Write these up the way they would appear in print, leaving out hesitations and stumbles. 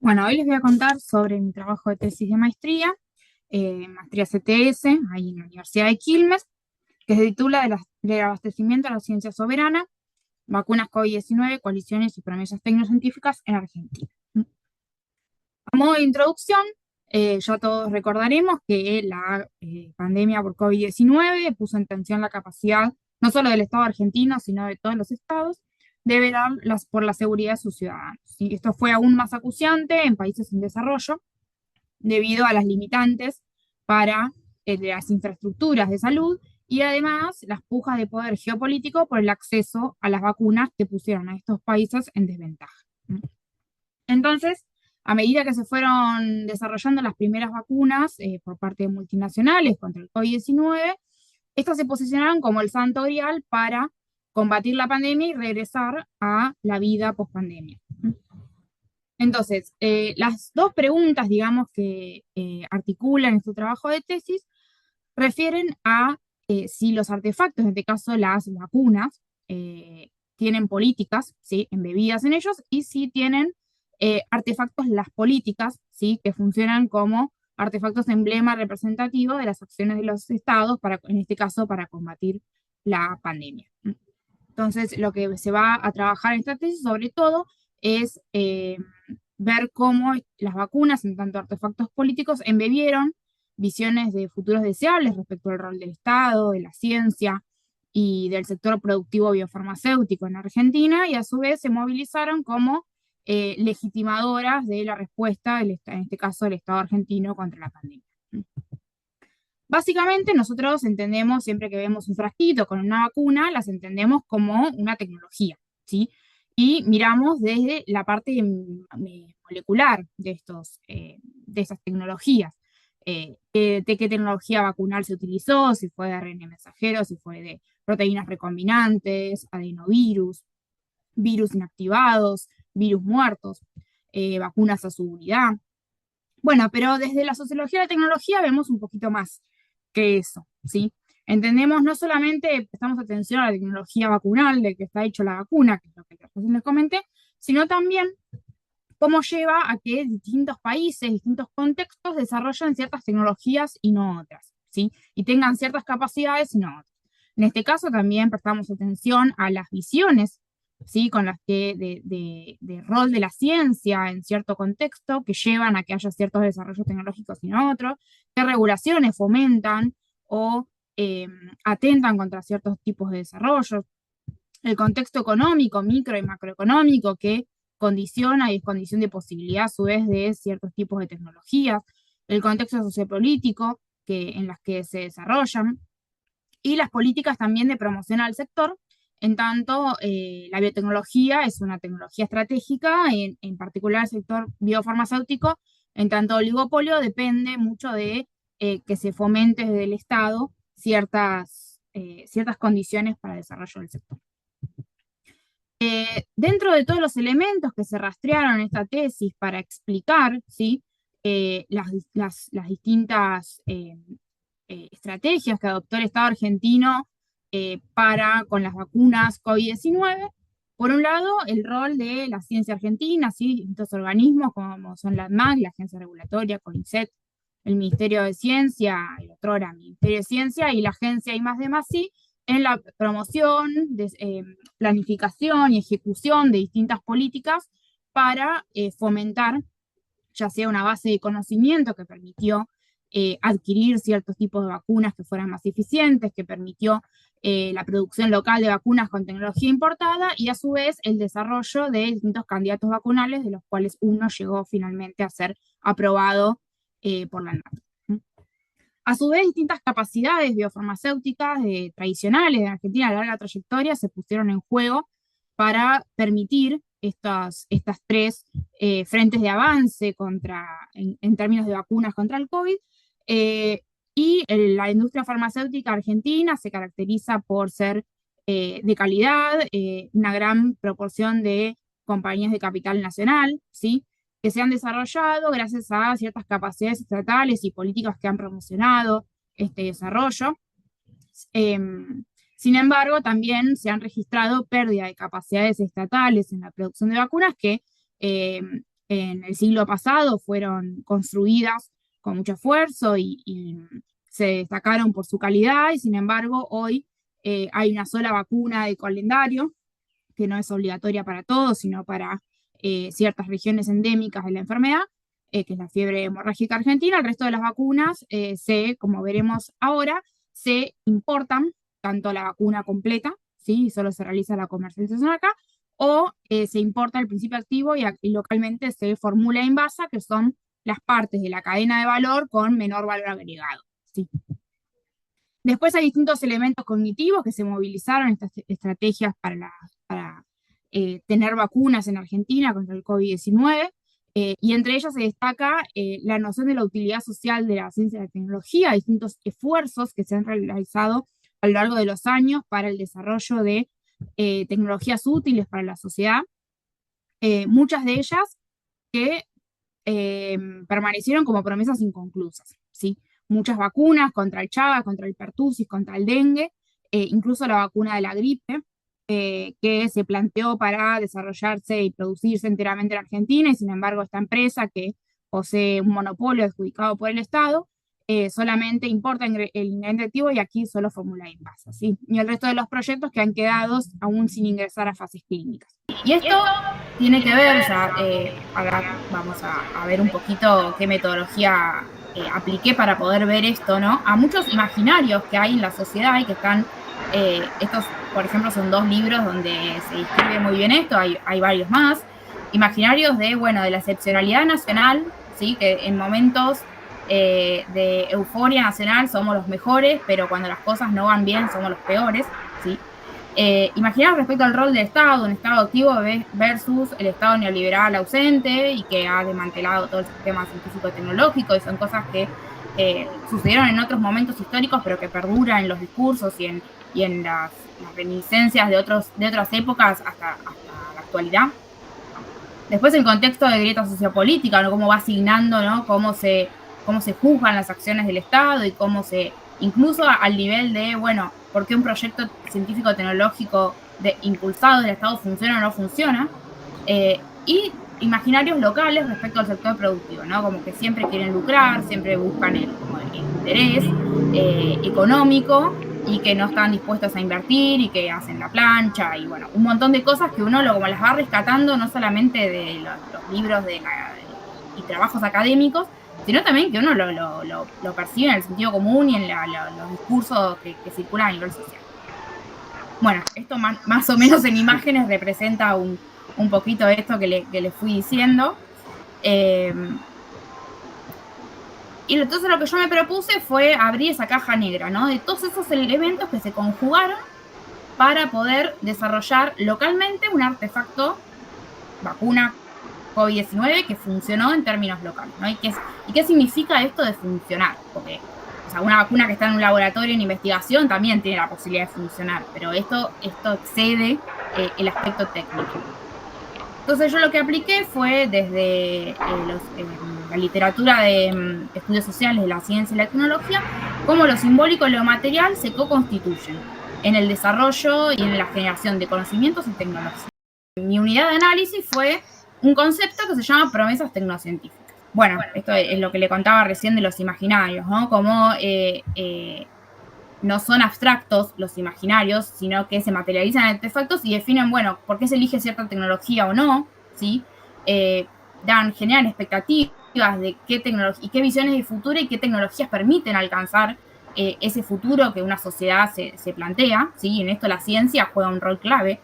Bueno, hoy les voy a contar sobre mi trabajo de tesis de maestría CTS, ahí en la Universidad de Quilmes, que se titula del abastecimiento a la ciencia soberana, vacunas COVID-19, coaliciones y promesas tecnocientíficas en Argentina. A modo de introducción, ya todos recordaremos que la pandemia por COVID-19 puso en tensión la capacidad no solo del Estado argentino, sino de todos los estados, de velar por la seguridad de sus ciudadanos. ¿Sí? Esto fue aún más acuciante en países en desarrollo, debido a las limitantes para las infraestructuras de salud y además las pujas de poder geopolítico por el acceso a las vacunas que pusieron a estos países en desventaja. Entonces, a medida que se fueron desarrollando las primeras vacunas por parte de multinacionales contra el COVID-19, estas se posicionaron como el santo grial para combatir la pandemia y regresar a la vida post-pandemia. Entonces, las dos preguntas, digamos, que articulan este trabajo de tesis refieren a si los artefactos, en este caso las vacunas, tienen políticas, ¿sí?, embebidas en ellos, y si tienen artefactos las políticas, ¿sí?, que funcionan como artefactos emblema representativo de las acciones de los estados, en este caso, para combatir la pandemia. Entonces, lo que se va a trabajar en esta tesis, sobre todo, es ver cómo las vacunas, en tanto artefactos políticos, embebieron visiones de futuros deseables respecto al rol del Estado, de la ciencia y del sector productivo biofarmacéutico en Argentina, y a su vez se movilizaron como legitimadoras de la respuesta, en este caso, del Estado argentino contra la pandemia. Básicamente nosotros entendemos, siempre que vemos un frasquito con una vacuna, las entendemos como una tecnología, ¿sí? Y miramos desde la parte molecular de estas tecnologías. De qué tecnología vacunal se utilizó, si fue de ARN mensajero, si fue de proteínas recombinantes, adenovirus, virus inactivados, virus muertos, vacunas a seguridad. Bueno, pero desde la sociología de la tecnología vemos un poquito más que eso, ¿sí? Entendemos, no solamente prestamos atención a la tecnología vacunal, de que está hecho la vacuna, que es lo que recién les comenté, sino también cómo lleva a que distintos países, distintos contextos desarrollen ciertas tecnologías y no otras, ¿sí? Y tengan ciertas capacidades y no otras. En este caso también prestamos atención a las visiones, ¿sí?, con las que de rol de la ciencia en cierto contexto que llevan a que haya ciertos desarrollos tecnológicos y no otros, qué regulaciones fomentan o atentan contra ciertos tipos de desarrollos, el contexto económico, micro y macroeconómico, que condiciona y es condición de posibilidad a su vez de ciertos tipos de tecnologías, el contexto sociopolítico en las que se desarrollan, y las políticas también de promoción al sector, en tanto la biotecnología es una tecnología estratégica, en particular el sector biofarmacéutico, en tanto oligopolio depende mucho de que se fomente desde el Estado ciertas condiciones para el desarrollo del sector. Dentro de todos los elementos que se rastrearon en esta tesis para explicar, ¿sí?, las distintas estrategias que adoptó el Estado argentino con las vacunas COVID-19, por un lado, el rol de la ciencia argentina, ¿sí?, distintos organismos como son la ANMAT, la Agencia Regulatoria, CONICET, el Ministerio de Ciencia, el otro era Ministerio de Ciencia, y la Agencia I+D+I, en la promoción, planificación y ejecución de distintas políticas para fomentar ya sea una base de conocimiento que permitió adquirir ciertos tipos de vacunas que fueran más eficientes, que permitió la producción local de vacunas con tecnología importada y a su vez el desarrollo de distintos candidatos vacunales, de los cuales uno llegó finalmente a ser aprobado por la ANMAT. A su vez, distintas capacidades biofarmacéuticas tradicionales de Argentina de larga trayectoria se pusieron en juego para permitir estas tres frentes de avance en términos de vacunas contra el COVID. La industria farmacéutica argentina se caracteriza por ser de calidad, una gran proporción de compañías de capital nacional, ¿sí?, que se han desarrollado gracias a ciertas capacidades estatales y políticas que han promocionado este desarrollo. Sin embargo, también se han registrado pérdida de capacidades estatales en la producción de vacunas que en el siglo pasado fueron construidas con mucho esfuerzo y se destacaron por su calidad, y sin embargo hoy hay una sola vacuna de calendario que no es obligatoria para todos, sino para ciertas regiones endémicas de la enfermedad, que es la fiebre hemorrágica argentina. El resto de las vacunas, como veremos ahora, se importan, tanto la vacuna completa, ¿sí? Y solo se realiza la comercialización acá, o se importa el principio activo y localmente se formula en basa, que son las partes de la cadena de valor con menor valor agregado, ¿sí? Después hay distintos elementos cognitivos que se movilizaron, estas estrategias para tener vacunas en Argentina contra el COVID-19, y entre ellas se destaca la noción de la utilidad social de la ciencia y la tecnología, distintos esfuerzos que se han realizado a lo largo de los años para el desarrollo de tecnologías útiles para la sociedad, muchas de ellas que permanecieron como promesas inconclusas, ¿sí? Muchas vacunas contra el Chagas, contra el pertusis, contra el dengue, incluso la vacuna de la gripe, que se planteó para desarrollarse y producirse enteramente en Argentina, y sin embargo esta empresa, que posee un monopolio adjudicado por el Estado, solamente importa el ingrediente activo y aquí solo formula envasa, ¿sí? Y el resto de los proyectos que han quedado aún sin ingresar a fases clínicas. Y esto tiene que ver, ahora vamos a ver un poquito qué metodología apliqué para poder ver esto, ¿no? A muchos imaginarios que hay en la sociedad y que están, estos, por ejemplo, son 2 libros donde se describe muy bien esto, hay varios más, imaginarios de, bueno, de la excepcionalidad nacional, ¿sí? Que en momentos de euforia nacional somos los mejores, pero cuando las cosas no van bien somos los peores, ¿sí? Imaginar respecto al rol del Estado, un Estado activo versus el Estado neoliberal ausente y que ha desmantelado todo el sistema científico-tecnológico, y son cosas que sucedieron en otros momentos históricos, pero que perduran en los discursos y en las reminiscencias de otras épocas hasta la actualidad. Después el contexto de grieta sociopolítica, ¿no? Cómo va asignando, ¿no? Cómo se juzgan las acciones del Estado y cómo incluso al nivel de, bueno, por qué un proyecto científico-tecnológico impulsado del Estado funciona o no funciona, y imaginarios locales respecto al sector productivo, ¿no? Como que siempre quieren lucrar, siempre buscan el interés económico, y que no están dispuestos a invertir y que hacen la plancha y bueno, un montón de cosas que uno como las va rescatando no solamente de los libros y trabajos académicos, sino también que uno lo percibe en el sentido común y en los discursos que circulan a nivel social. Bueno, esto más o menos en imágenes representa un poquito esto que le fui diciendo. Y entonces lo que yo me propuse fue abrir esa caja negra, ¿no? De todos esos elementos que se conjugaron para poder desarrollar localmente un artefacto, vacuna COVID-19, que funcionó en términos locales, ¿no? ¿Y qué significa esto de funcionar? Porque, o sea, una vacuna que está en un laboratorio en investigación también tiene la posibilidad de funcionar, pero esto excede el aspecto técnico. Entonces yo lo que apliqué fue desde la literatura de estudios sociales de la ciencia y la tecnología, cómo lo simbólico y lo material se co-constituyen en el desarrollo y en la generación de conocimientos y tecnologías. Mi unidad de análisis fue un concepto que se llama promesas tecnocientíficas. Bueno, esto es lo que le contaba recién de los imaginarios, ¿no? Como no son abstractos los imaginarios, sino que se materializan en artefactos y definen, bueno, por qué se elige cierta tecnología o no, ¿sí? Generan expectativas de qué tecnología y qué visiones de futuro y qué tecnologías permiten alcanzar ese futuro que una sociedad se plantea, ¿sí? En esto la ciencia juega un rol clave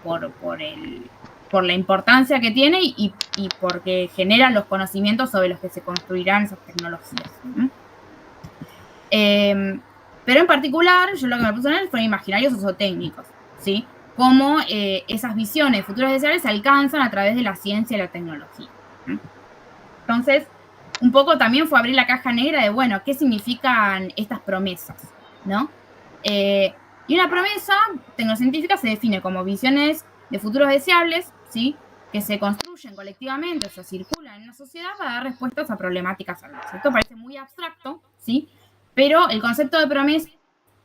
por la importancia que tiene y porque generan los conocimientos sobre los que se construirán esas tecnologías. Pero en particular, yo lo que me puse en él fueron imaginarios sociotécnicos, ¿sí? Cómo esas visiones futuras deseables se alcanzan a través de la ciencia y la tecnología. Entonces, un poco también fue abrir la caja negra de, bueno, ¿qué significan estas promesas? ¿No? Y una promesa tecnocientífica se define como visiones de futuros deseables, ¿sí? Que se construyen colectivamente o se circulan en una sociedad para dar respuestas a problemáticas adversas. Esto parece muy abstracto, ¿sí? Pero el concepto de promesa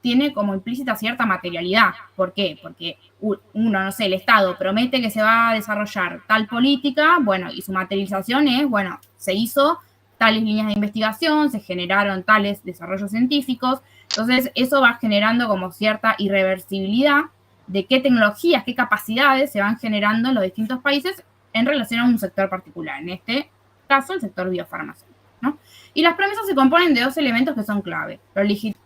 tiene como implícita cierta materialidad. ¿Por qué? Porque uno, no sé, el Estado promete que se va a desarrollar tal política, bueno, y su materialización es, bueno, se hizo tales líneas de investigación, se generaron tales desarrollos científicos, entonces eso va generando como cierta irreversibilidad de qué tecnologías, qué capacidades se van generando en los distintos países en relación a un sector particular, en este caso el sector biofarmacéutico, ¿no? Y las promesas se componen de dos elementos que son clave.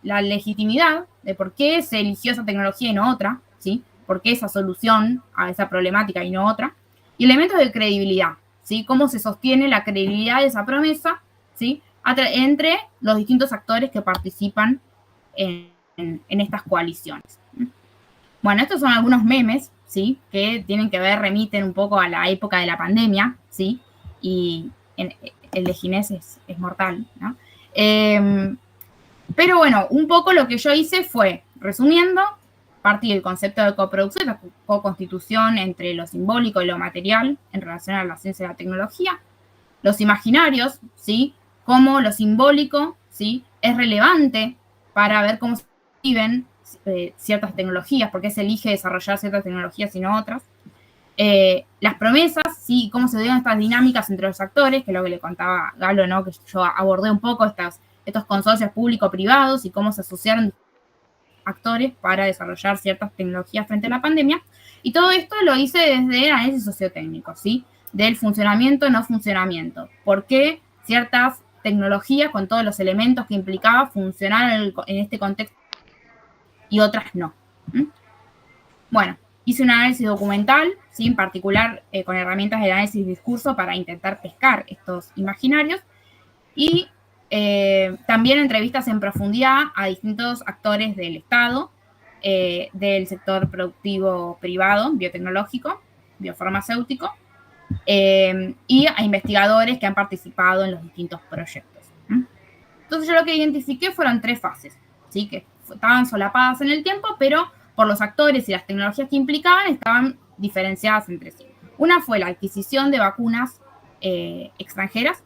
La legitimidad de por qué se eligió esa tecnología y no otra, ¿sí? Por qué esa solución a esa problemática y no otra. Y elementos de credibilidad, ¿sí? Cómo se sostiene la credibilidad de esa promesa, ¿sí? Entre los distintos actores que participan en estas coaliciones. Bueno, estos son algunos memes, ¿sí? Que tienen que ver, remiten un poco a la época de la pandemia, ¿sí? Y el de Ginés es mortal, ¿no? Pero bueno, un poco lo que yo hice fue, resumiendo, partir del concepto de coproducción, la co-constitución entre lo simbólico y lo material en relación a la ciencia y la tecnología, los imaginarios, ¿sí? Cómo lo simbólico, ¿sí? Es relevante para ver cómo se viven ciertas tecnologías, por qué se elige desarrollar ciertas tecnologías y no otras. Las promesas, sí, cómo se dieron estas dinámicas entre los actores, que es lo que le contaba Galo, ¿no? Que yo abordé un poco estos consorcios público-privados y cómo se asociaron actores para desarrollar ciertas tecnologías frente a la pandemia. Y todo esto lo hice desde el análisis sociotécnico, ¿sí? Del funcionamiento, no funcionamiento. ¿Por qué ciertas tecnologías con todos los elementos que implicaba funcionar en este contexto y otras no? Bueno, hice un análisis documental, ¿sí? En particular con herramientas de análisis de discurso para intentar pescar estos imaginarios y también entrevistas en profundidad a distintos actores del Estado, del sector productivo privado, biotecnológico, biofarmacéutico, y a investigadores que han participado en los distintos proyectos. Entonces yo lo que identifiqué fueron 3 fases, ¿sí? Que estaban solapadas en el tiempo, pero por los actores y las tecnologías que implicaban estaban diferenciadas entre sí. Una fue la adquisición de vacunas extranjeras,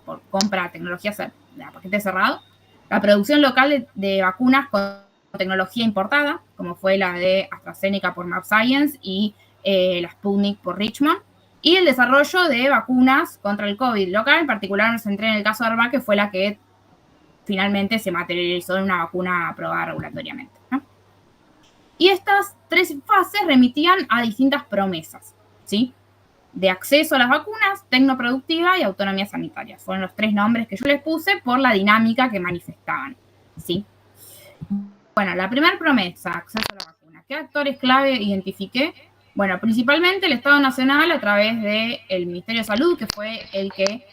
por compra de tecnologías de paquete cerrado, la producción local de vacunas con tecnología importada, como fue la de AstraZeneca por mAbxience y la Sputnik por Richmond, y el desarrollo de vacunas contra el COVID local, en particular me centré en el caso de Arva, que fue la que finalmente se materializó en una vacuna aprobada regulatoriamente, ¿no? Y estas 3 fases remitían a distintas promesas, ¿sí? De acceso a las vacunas, tecnoproductiva y autonomía sanitaria. Fueron los 3 nombres que yo les puse por la dinámica que manifestaban, ¿sí? Bueno, la primera promesa, acceso a la vacuna. ¿Qué actores clave identifiqué? Bueno, principalmente el Estado Nacional a través del Ministerio de Salud, que fue el que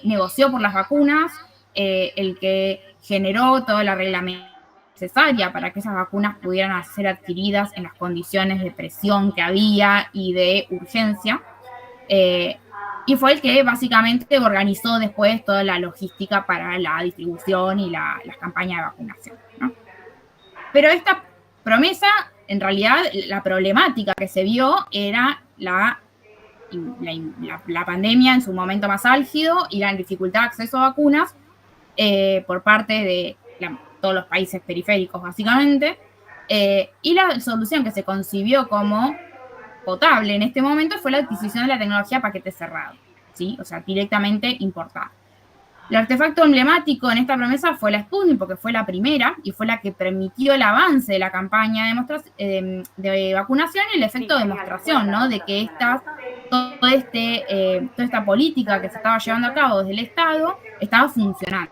negoció por las vacunas, el que generó toda la reglamentación necesaria para que esas vacunas pudieran ser adquiridas en las condiciones de presión que había y de urgencia. Y fue el que básicamente organizó después toda la logística para la distribución y las campañas de vacunación, ¿no? Pero esta promesa, en realidad, la problemática que se vio era la pandemia en su momento más álgido y la dificultad de acceso a vacunas por parte de todos los países periféricos, básicamente. Y la solución que se concibió como potable en este momento fue la adquisición de la tecnología paquete cerrado, ¿sí? O sea, directamente importada. El artefacto emblemático en esta promesa fue la Sputnik, porque fue la primera y fue la que permitió el avance de la campaña de vacunación y el efecto de demostración, ¿no? De que toda esta política que se estaba llevando a cabo desde el Estado estaba funcionando.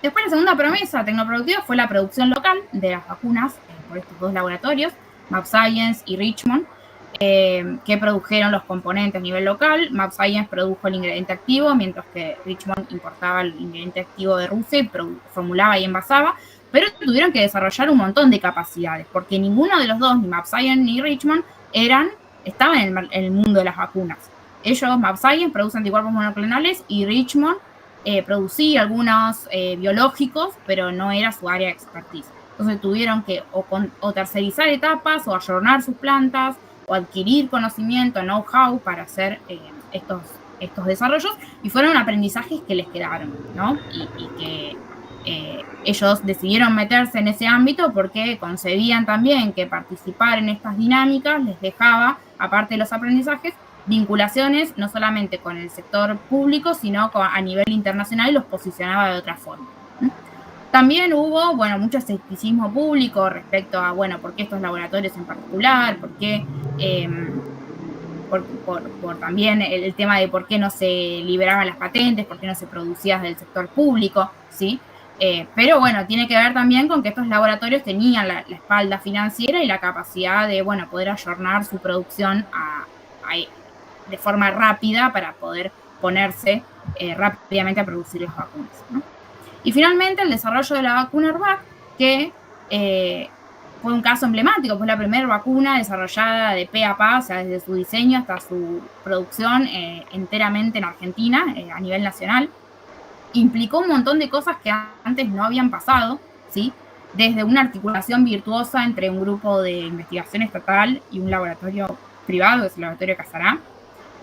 Después la segunda promesa tecnoproductiva fue la producción local de las vacunas por estos 2 laboratorios, mAbxience y Richmond, que produjeron los componentes a nivel local. mAbxience produjo el ingrediente activo, mientras que Richmond importaba el ingrediente activo de Rusia y formulaba y envasaba, pero tuvieron que desarrollar un montón de capacidades, porque ninguno de los dos, ni mAbxience ni Richmond, estaban en el mundo de las vacunas. Ellos, mAbxience, producen anticuerpos monoclonales y Richmond producía algunos biológicos, pero no era su área de expertise. Entonces tuvieron que o tercerizar etapas, o ayornar sus plantas, o adquirir conocimiento, know-how para hacer estos desarrollos, y fueron aprendizajes que les quedaron, ¿no? Y que ellos decidieron meterse en ese ámbito porque concebían también que participar en estas dinámicas les dejaba, aparte de los aprendizajes, vinculaciones no solamente con el sector público, sino a nivel internacional, y los posicionaba de otra forma. También hubo, bueno, mucho escepticismo público respecto a, bueno, por qué estos laboratorios en particular, por qué, por también el tema de por qué no se liberaban las patentes, por qué no se producía del sector público, ¿sí? Pero bueno, tiene que ver también con que estos laboratorios tenían la espalda financiera y la capacidad de, bueno, poder ayornar su producción de forma rápida para poder ponerse rápidamente a producir las vacunas, ¿no? Y finalmente el desarrollo de la vacuna ARVAC, que fue un caso emblemático, fue la primera vacuna desarrollada de pe a pa, o sea, desde su diseño hasta su producción enteramente en Argentina, a nivel nacional. Implicó un montón de cosas que antes no habían pasado, ¿sí? Desde una articulación virtuosa entre un grupo de investigación estatal y un laboratorio privado, que es el laboratorio Casará,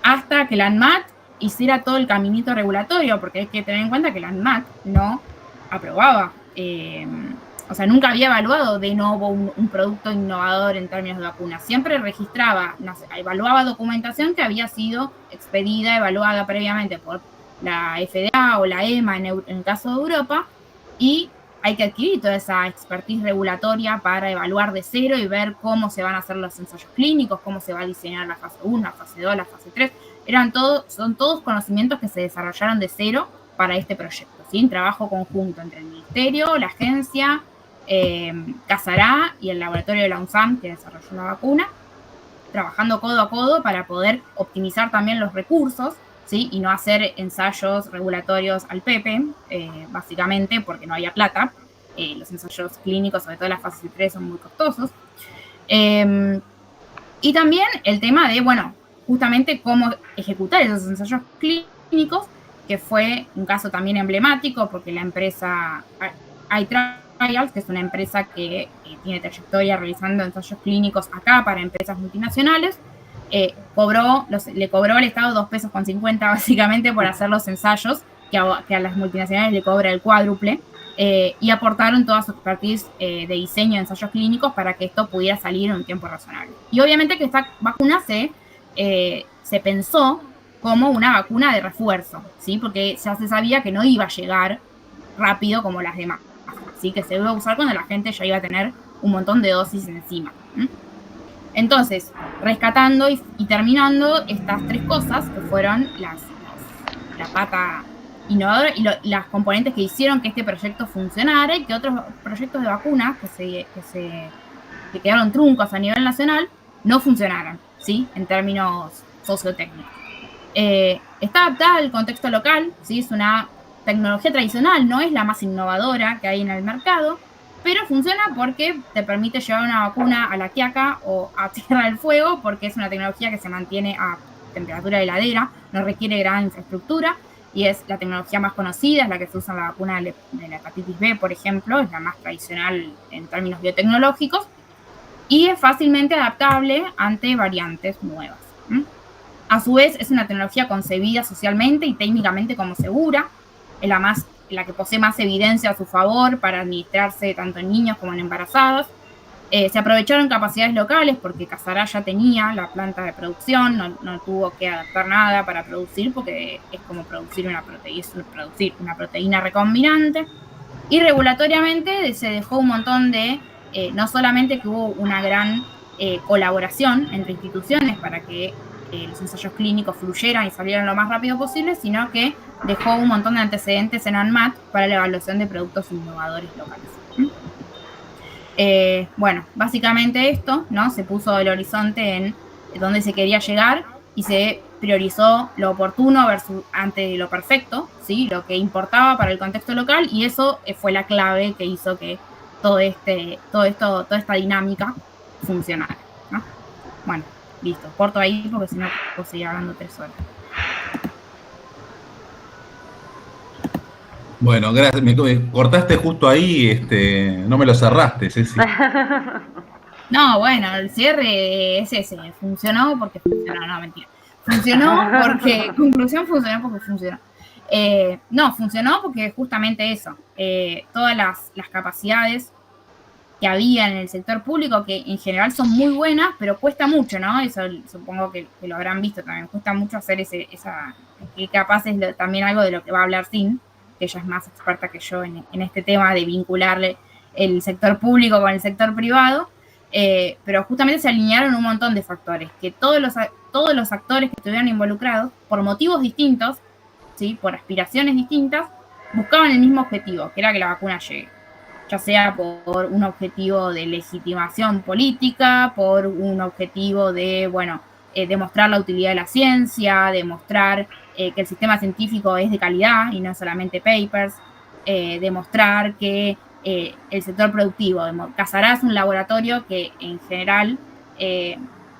hasta que la ANMAT hiciera todo el caminito regulatorio, porque hay que tener en cuenta que la ANMAT no aprobaba, o sea, nunca había evaluado de nuevo un producto innovador en términos de vacunas. Siempre registraba, evaluaba documentación que había sido expedida, evaluada previamente por la FDA o la EMA en el caso de Europa, y hay que adquirir toda esa expertise regulatoria para evaluar de cero y ver cómo se van a hacer los ensayos clínicos, cómo se va a diseñar la fase 1, la fase 2, la fase 3. Son todos conocimientos que se desarrollaron de cero para este proyecto, ¿sí? Un trabajo conjunto entre el Ministerio, la agencia, Casará y el laboratorio de la UNSAM que desarrolló la vacuna, trabajando codo a codo para poder optimizar también los recursos, ¿sí? Y no hacer ensayos regulatorios al pepe, básicamente porque no había plata. Los ensayos clínicos, sobre todo la fase 3, son muy costosos. Y también el tema de, bueno, justamente cómo ejecutar esos ensayos clínicos, que fue un caso también emblemático, porque la empresa iTrials, que es una empresa que tiene trayectoria realizando ensayos clínicos acá para empresas multinacionales, le cobró al Estado 2,50 pesos básicamente por hacer los ensayos, que a las multinacionales le cobra el cuádruple, y aportaron toda su expertise de diseño de ensayos clínicos para que esto pudiera salir en un tiempo razonable. Y obviamente que esta vacuna se pensó como una vacuna de refuerzo, ¿sí? Porque ya se sabía que no iba a llegar rápido como las demás, ¿sí? Que se iba a usar cuando la gente ya iba a tener un montón de dosis encima. Entonces, rescatando y terminando estas tres cosas, que fueron la pata innovadora y las componentes que hicieron que este proyecto funcionara, y que otros proyectos de vacunas que quedaron truncos a nivel nacional no funcionaran, ¿sí? En términos sociotécnicos. Está adaptada al contexto local, ¿sí? Es una tecnología tradicional, no es la más innovadora que hay en el mercado, pero funciona porque te permite llevar una vacuna a La Quiaca o a Tierra del Fuego, porque es una tecnología que se mantiene a temperatura heladera, no requiere gran infraestructura, y es la tecnología más conocida, es la que se usa en la vacuna de la hepatitis B, por ejemplo, es la más tradicional en términos biotecnológicos, y es fácilmente adaptable ante variantes nuevas. A su vez, es una tecnología concebida socialmente y técnicamente como segura, es la que posee más evidencia a su favor para administrarse tanto en niños como en embarazadas. Se aprovecharon capacidades locales porque Casará ya tenía la planta de producción, no tuvo que adaptar nada para producir, porque es como producir una proteína recombinante. Y regulatoriamente se dejó un montón de, no solamente que hubo una gran colaboración entre instituciones para que los ensayos clínicos fluyeran y salieran lo más rápido posible, sino que dejó un montón de antecedentes en ANMAT para la evaluación de productos innovadores locales. Bueno, básicamente esto, ¿no? Se puso el horizonte en donde se quería llegar y se priorizó lo oportuno ante lo perfecto, ¿sí? Lo que importaba para el contexto local, y eso fue la clave que hizo que toda esta dinámica funcionara, ¿no? Bueno, listo, corto ahí porque si no puedo seguir hablando 3 horas. Bueno, gracias. Me cortaste justo ahí, no me lo cerraste, Ceci. No, bueno, el cierre es ese, funcionó porque funcionó, no, mentira. Funcionó porque, conclusión, funcionó porque funcionó. No, funcionó porque justamente eso, todas las capacidades que había en el sector público, que en general son muy buenas, pero cuesta mucho, ¿no? Eso supongo que lo habrán visto también, cuesta mucho hacer que capaz es también algo de lo que va a hablar Sin, que ella es más experta que yo en este tema de vincularle el sector público con el sector privado, pero justamente se alinearon un montón de factores, que todos los actores que estuvieron involucrados, por motivos distintos, ¿sí? Por aspiraciones distintas, buscaban el mismo objetivo, que era que la vacuna llegue, ya sea por un objetivo de legitimación política, por un objetivo de, bueno, demostrar la utilidad de la ciencia, demostrar que el sistema científico es de calidad y no solamente papers, demostrar que el sector productivo, Casarás es un laboratorio que en general,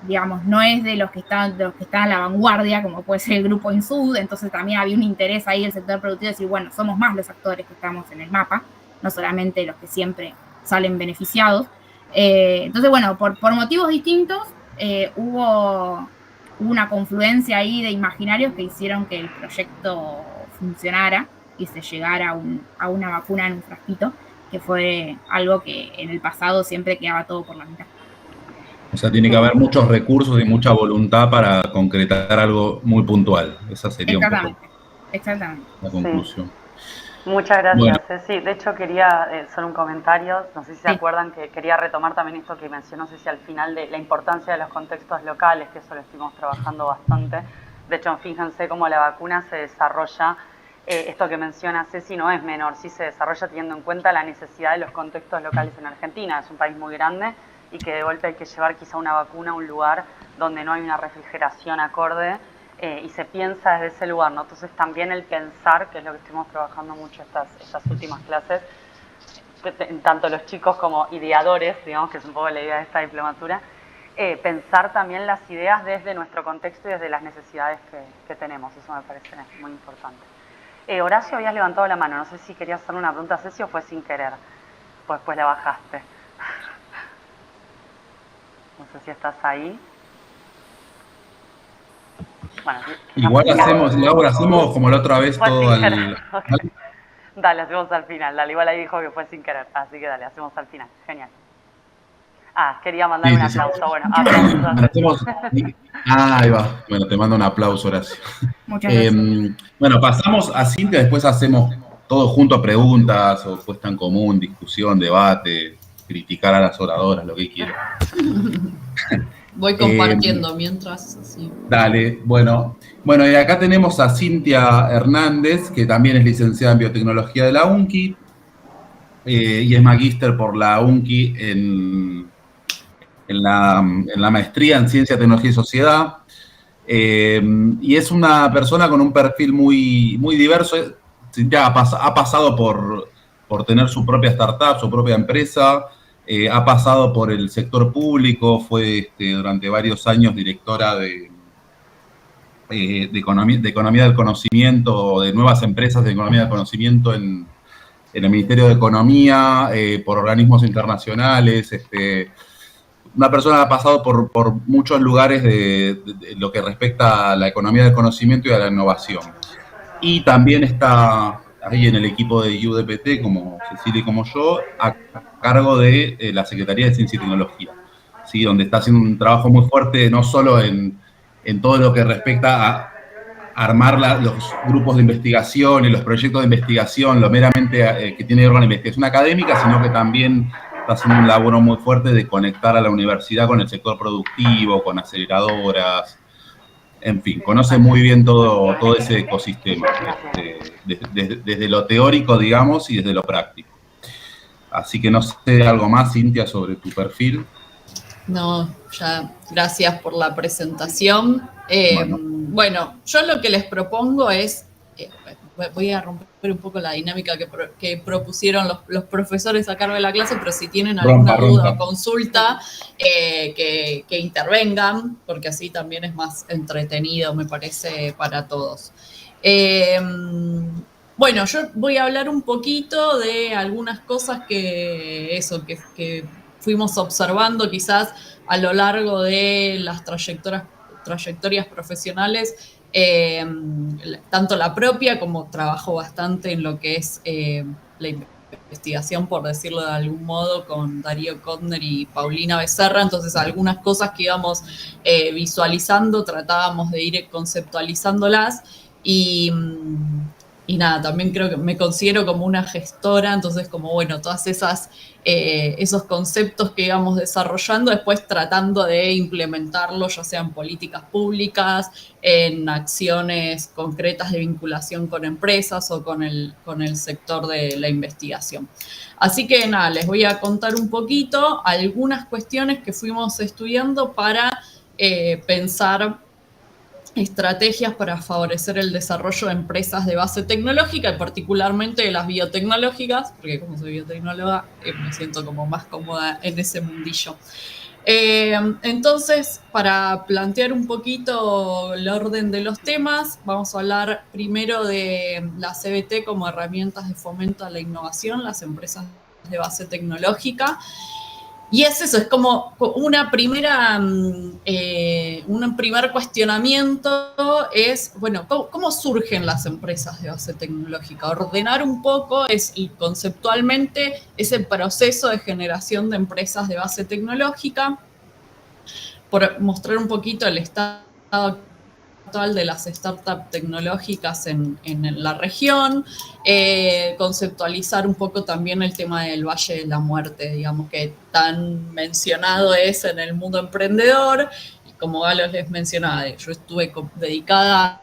digamos, no es de los que están a la vanguardia, como puede ser el grupo Insud, entonces también había un interés ahí del sector productivo de decir, bueno, somos más los actores que estamos en el mapa, no solamente los que siempre salen beneficiados. Entonces, bueno, por motivos distintos hubo una confluencia ahí de imaginarios que hicieron que el proyecto funcionara y se llegara a una vacuna en un frasquito, que fue algo que en el pasado siempre quedaba todo por la mitad. O sea, tiene que haber muchos recursos y mucha voluntad para concretar algo muy puntual. Esa sería un poco Exactamente. la conclusión. Sí. Muchas gracias, Bueno. Ceci. De hecho, quería solo un comentario. No sé si se acuerdan que quería retomar también esto que mencionó Ceci al final de la importancia de los contextos locales, que eso lo estuvimos trabajando bastante. De hecho, fíjense cómo la vacuna se desarrolla. Esto que menciona Ceci no es menor, sí se desarrolla teniendo en cuenta la necesidad de los contextos locales en Argentina. Es un país muy grande y que de golpe hay que llevar quizá una vacuna a un lugar donde no hay una refrigeración acorde, y se piensa desde ese lugar, ¿no? Entonces también el pensar, que es lo que estuvimos trabajando mucho estas últimas clases, tanto los chicos como ideadores, digamos, que es un poco la idea de esta diplomatura, pensar también las ideas desde nuestro contexto y desde las necesidades que tenemos. Eso me parece muy importante. Horacio, habías levantado la mano, no sé si querías hacerle una pregunta a Ceci o fue sin querer, pues después la bajaste. No sé si estás ahí. Bueno, igual hacemos, Laura, hacemos como la otra vez todo al... Okay. Dale, hacemos al final. Dale, igual ahí dijo que fue sin querer, así que dale, hacemos al final. Genial. Quería mandar un aplauso. Sí. Bueno, aplausos. Ahí va. Bueno, te mando un aplauso, Horacio. Muchas gracias. Bueno, pasamos a Cintia, después hacemos todo junto, preguntas o puesta en común, discusión, debate, criticar a las oradoras, lo que quieran. Voy compartiendo mientras. Sí. Dale, bueno, y acá tenemos a Cintia Hernández, que también es licenciada en Biotecnología de la UNCI, y es magíster por la UNCI en la maestría en Ciencia, Tecnología y Sociedad, y es una persona con un perfil muy, muy diverso. Cintia ha pasado por tener su propia startup, su propia empresa, ha pasado por el sector público, fue durante varios años directora de economía del conocimiento, de nuevas empresas de economía del conocimiento en el Ministerio de Economía, por organismos internacionales. Una persona que ha pasado por muchos lugares de lo que respecta a la economía del conocimiento y a la innovación. Y también está ahí en el equipo de UDPT, como Cecilia y como yo, a cargo de la Secretaría de Ciencia y Tecnología, ¿sí? Donde está haciendo un trabajo muy fuerte, no solo en todo lo que respecta a armar los grupos de investigación y los proyectos de investigación, lo meramente que tiene que ver con la investigación académica, sino que también está haciendo un laburo muy fuerte de conectar a la universidad con el sector productivo, con aceleradoras. En fin, conoce muy bien todo ese ecosistema, desde lo teórico, digamos, y desde lo práctico. Así que no sé, algo más, Cintia, sobre tu perfil. No, ya, gracias por la presentación. Bueno, yo lo que les propongo es, voy a romper un poco la dinámica que propusieron los profesores a cargo de la clase, pero si tienen alguna duda o consulta, que intervengan, porque así también es más entretenido, me parece, para todos. Bueno, yo voy a hablar un poquito de algunas cosas que fuimos observando quizás a lo largo de las trayectorias profesionales, tanto la propia como trabajo bastante en lo que es la investigación, por decirlo de algún modo, con Darío Kotner y Paulina Becerra. Entonces algunas cosas que íbamos visualizando tratábamos de ir conceptualizándolas y nada, también creo que me considero como una gestora, entonces como bueno, todas esos conceptos que íbamos desarrollando, después tratando de implementarlos, ya sean políticas públicas, en acciones concretas de vinculación con empresas o con el sector de la investigación. Así que nada, les voy a contar un poquito algunas cuestiones que fuimos estudiando para pensar estrategias para favorecer el desarrollo de empresas de base tecnológica y particularmente de las biotecnológicas, porque como soy biotecnóloga me siento como más cómoda en ese mundillo. Entonces, para plantear un poquito el orden de los temas, vamos a hablar primero de la CBT como herramientas de fomento a la innovación, las empresas de base tecnológica. Y es eso, es como un primer cuestionamiento es, bueno, ¿cómo surgen las empresas de base tecnológica? Ordenar un poco conceptualmente ese proceso de generación de empresas de base tecnológica, por mostrar un poquito el estado actual de las startups tecnológicas en la región, conceptualizar un poco también el tema del Valle de la Muerte, digamos, que tan mencionado es en el mundo emprendedor, y como Galo les mencionaba, yo estuve dedicada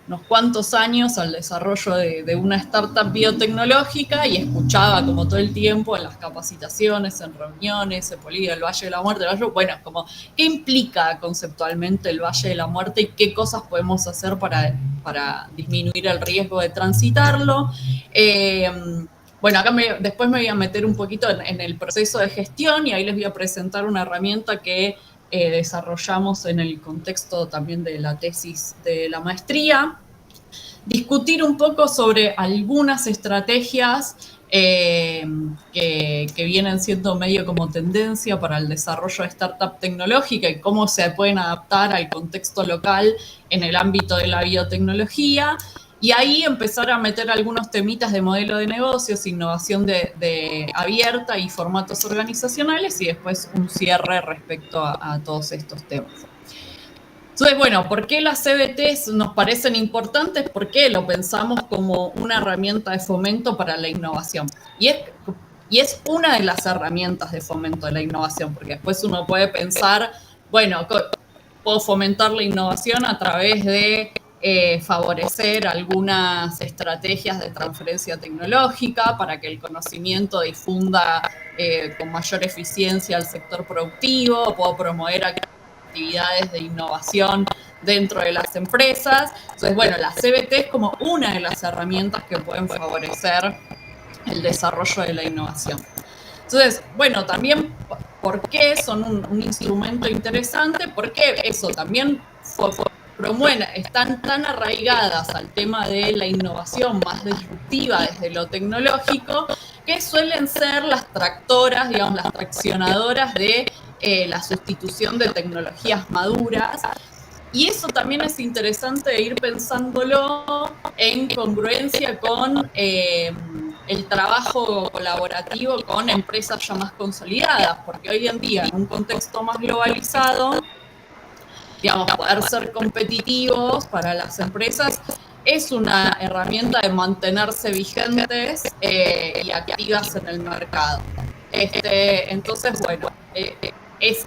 unos cuantos años al desarrollo de una startup biotecnológica y escuchaba como todo el tiempo en las capacitaciones, en reuniones, en política del Valle de la Muerte, bueno, como qué implica conceptualmente el Valle de la Muerte y qué cosas podemos hacer para disminuir el riesgo de transitarlo. Bueno, acá después me voy a meter un poquito en el proceso de gestión y ahí les voy a presentar una herramienta que desarrollamos en el contexto también de la tesis de la maestría. Discutir un poco sobre algunas estrategias que vienen siendo medio como tendencia para el desarrollo de startup tecnológica y cómo se pueden adaptar al contexto local en el ámbito de la biotecnología. Y ahí empezar a meter algunos temitas de modelo de negocios, innovación de abierta y formatos organizacionales y después un cierre respecto a todos estos temas. Entonces, bueno, ¿por qué las CBTs nos parecen importantes? ¿Por qué lo pensamos como una herramienta de fomento para la innovación? Y es una de las herramientas de fomento de la innovación, porque después uno puede pensar, bueno, puedo fomentar la innovación a través de favorecer algunas estrategias de transferencia tecnológica para que el conocimiento difunda con mayor eficiencia al sector productivo, puedo promover actividades de innovación dentro de las empresas. Entonces, bueno, la CBT es como una de las herramientas que pueden favorecer el desarrollo de la innovación. Entonces, bueno, también, ¿por qué son un instrumento interesante? Porque eso también promueven, están tan arraigadas al tema de la innovación más disruptiva desde lo tecnológico, que suelen ser las tractoras, digamos, las traccionadoras de la sustitución de tecnologías maduras. Y eso también es interesante ir pensándolo en congruencia con el trabajo colaborativo con empresas ya más consolidadas, porque hoy en día, en un contexto más globalizado, digamos, poder ser competitivos para las empresas es una herramienta de mantenerse vigentes y activas en el mercado. Entonces, bueno,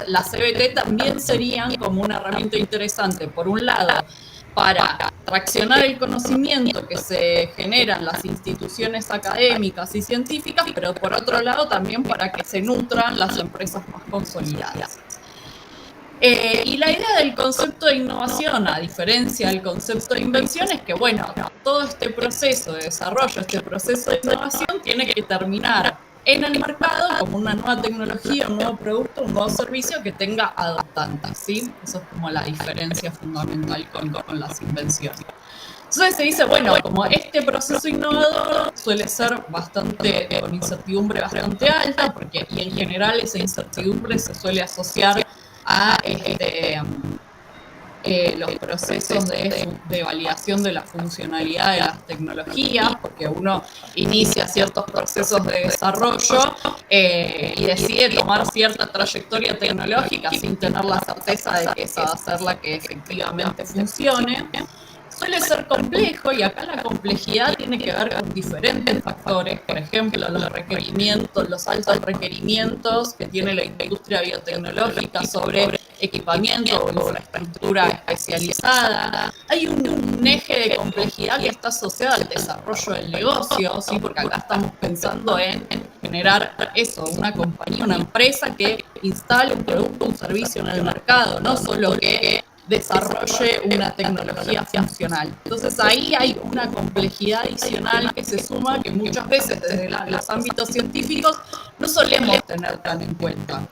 las CBT también serían como una herramienta interesante, por un lado, para traccionar el conocimiento que se genera en las instituciones académicas y científicas, pero por otro lado también para que se nutran las empresas más consolidadas. Y la idea del concepto de innovación, a diferencia del concepto de invención, es que, bueno, todo este proceso de desarrollo, este proceso de innovación tiene que terminar en el mercado como una nueva tecnología, un nuevo producto, un nuevo servicio que tenga adoptantes, ¿sí? Eso es como la diferencia fundamental con las invenciones. Entonces se dice, bueno, como este proceso innovador suele ser con incertidumbre bastante alta, y en general esa incertidumbre se suele asociar a los procesos de validación de la funcionalidad de las tecnologías, porque uno inicia ciertos procesos de desarrollo y decide tomar cierta trayectoria tecnológica sin tener la certeza de que esa va a ser la que efectivamente funcione. Suele ser complejo y acá la complejidad tiene que ver con diferentes factores, por ejemplo, los requerimientos, los altos requerimientos que tiene la industria biotecnológica sobre equipamiento o infraestructura especializada. Hay un eje de complejidad que está asociado al desarrollo del negocio, ¿sí? Porque acá estamos pensando en generar eso, una compañía, una empresa que instale un producto, un servicio en el mercado, no solo que desarrolle una tecnología funcional. Entonces ahí hay una complejidad adicional que se suma que muchas veces desde los ámbitos científicos no solemos tener tan en cuenta.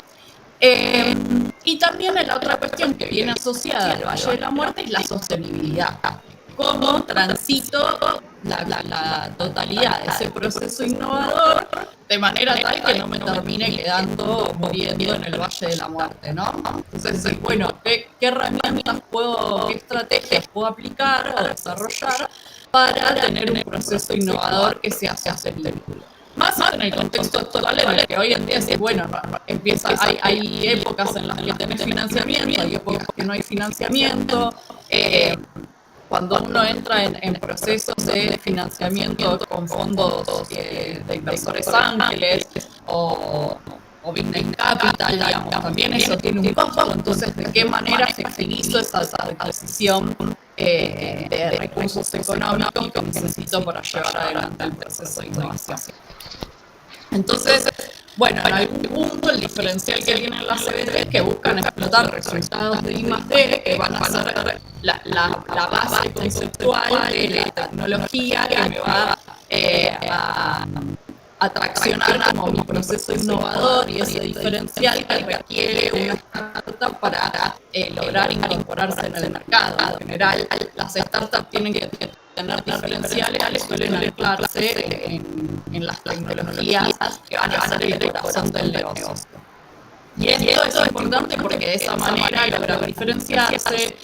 Y también la otra cuestión que viene asociada al Valle de la Muerte es la sostenibilidad. Cómo transito la totalidad de ese proceso innovador de manera tal que no me termine quedando muriendo en el Valle de la Muerte, ¿no? Entonces, bueno, ¿qué herramientas qué estrategias puedo aplicar o desarrollar para tener un proceso innovador que sea sostenible? Más en el contexto actual en el que hoy en día es, bueno, hay épocas en las que tenés financiamiento, hay épocas que no hay financiamiento. Cuando uno entra en procesos de financiamiento con fondos de inversores ángeles o Business Capital, digamos, también eso tiene un costo. Entonces, ¿de qué manera maximizo esa adquisición de recursos económicos que necesito para llevar adelante el proceso de innovación? Entonces, bueno, en algún punto el diferencial que tienen las CBD es que buscan explotar resultados de I+D que van a ser la base conceptual de la tecnología que me va a traccionar como mi proceso innovador y ese diferencial que requiere una startup para lograr incorporarse en el mercado. En general, las startups tienen que tener diferenciales, suelen anclarse en las tecnologías que van a ser el corazón del negocio. Y esto es importante porque de esa manera logran diferenciarse,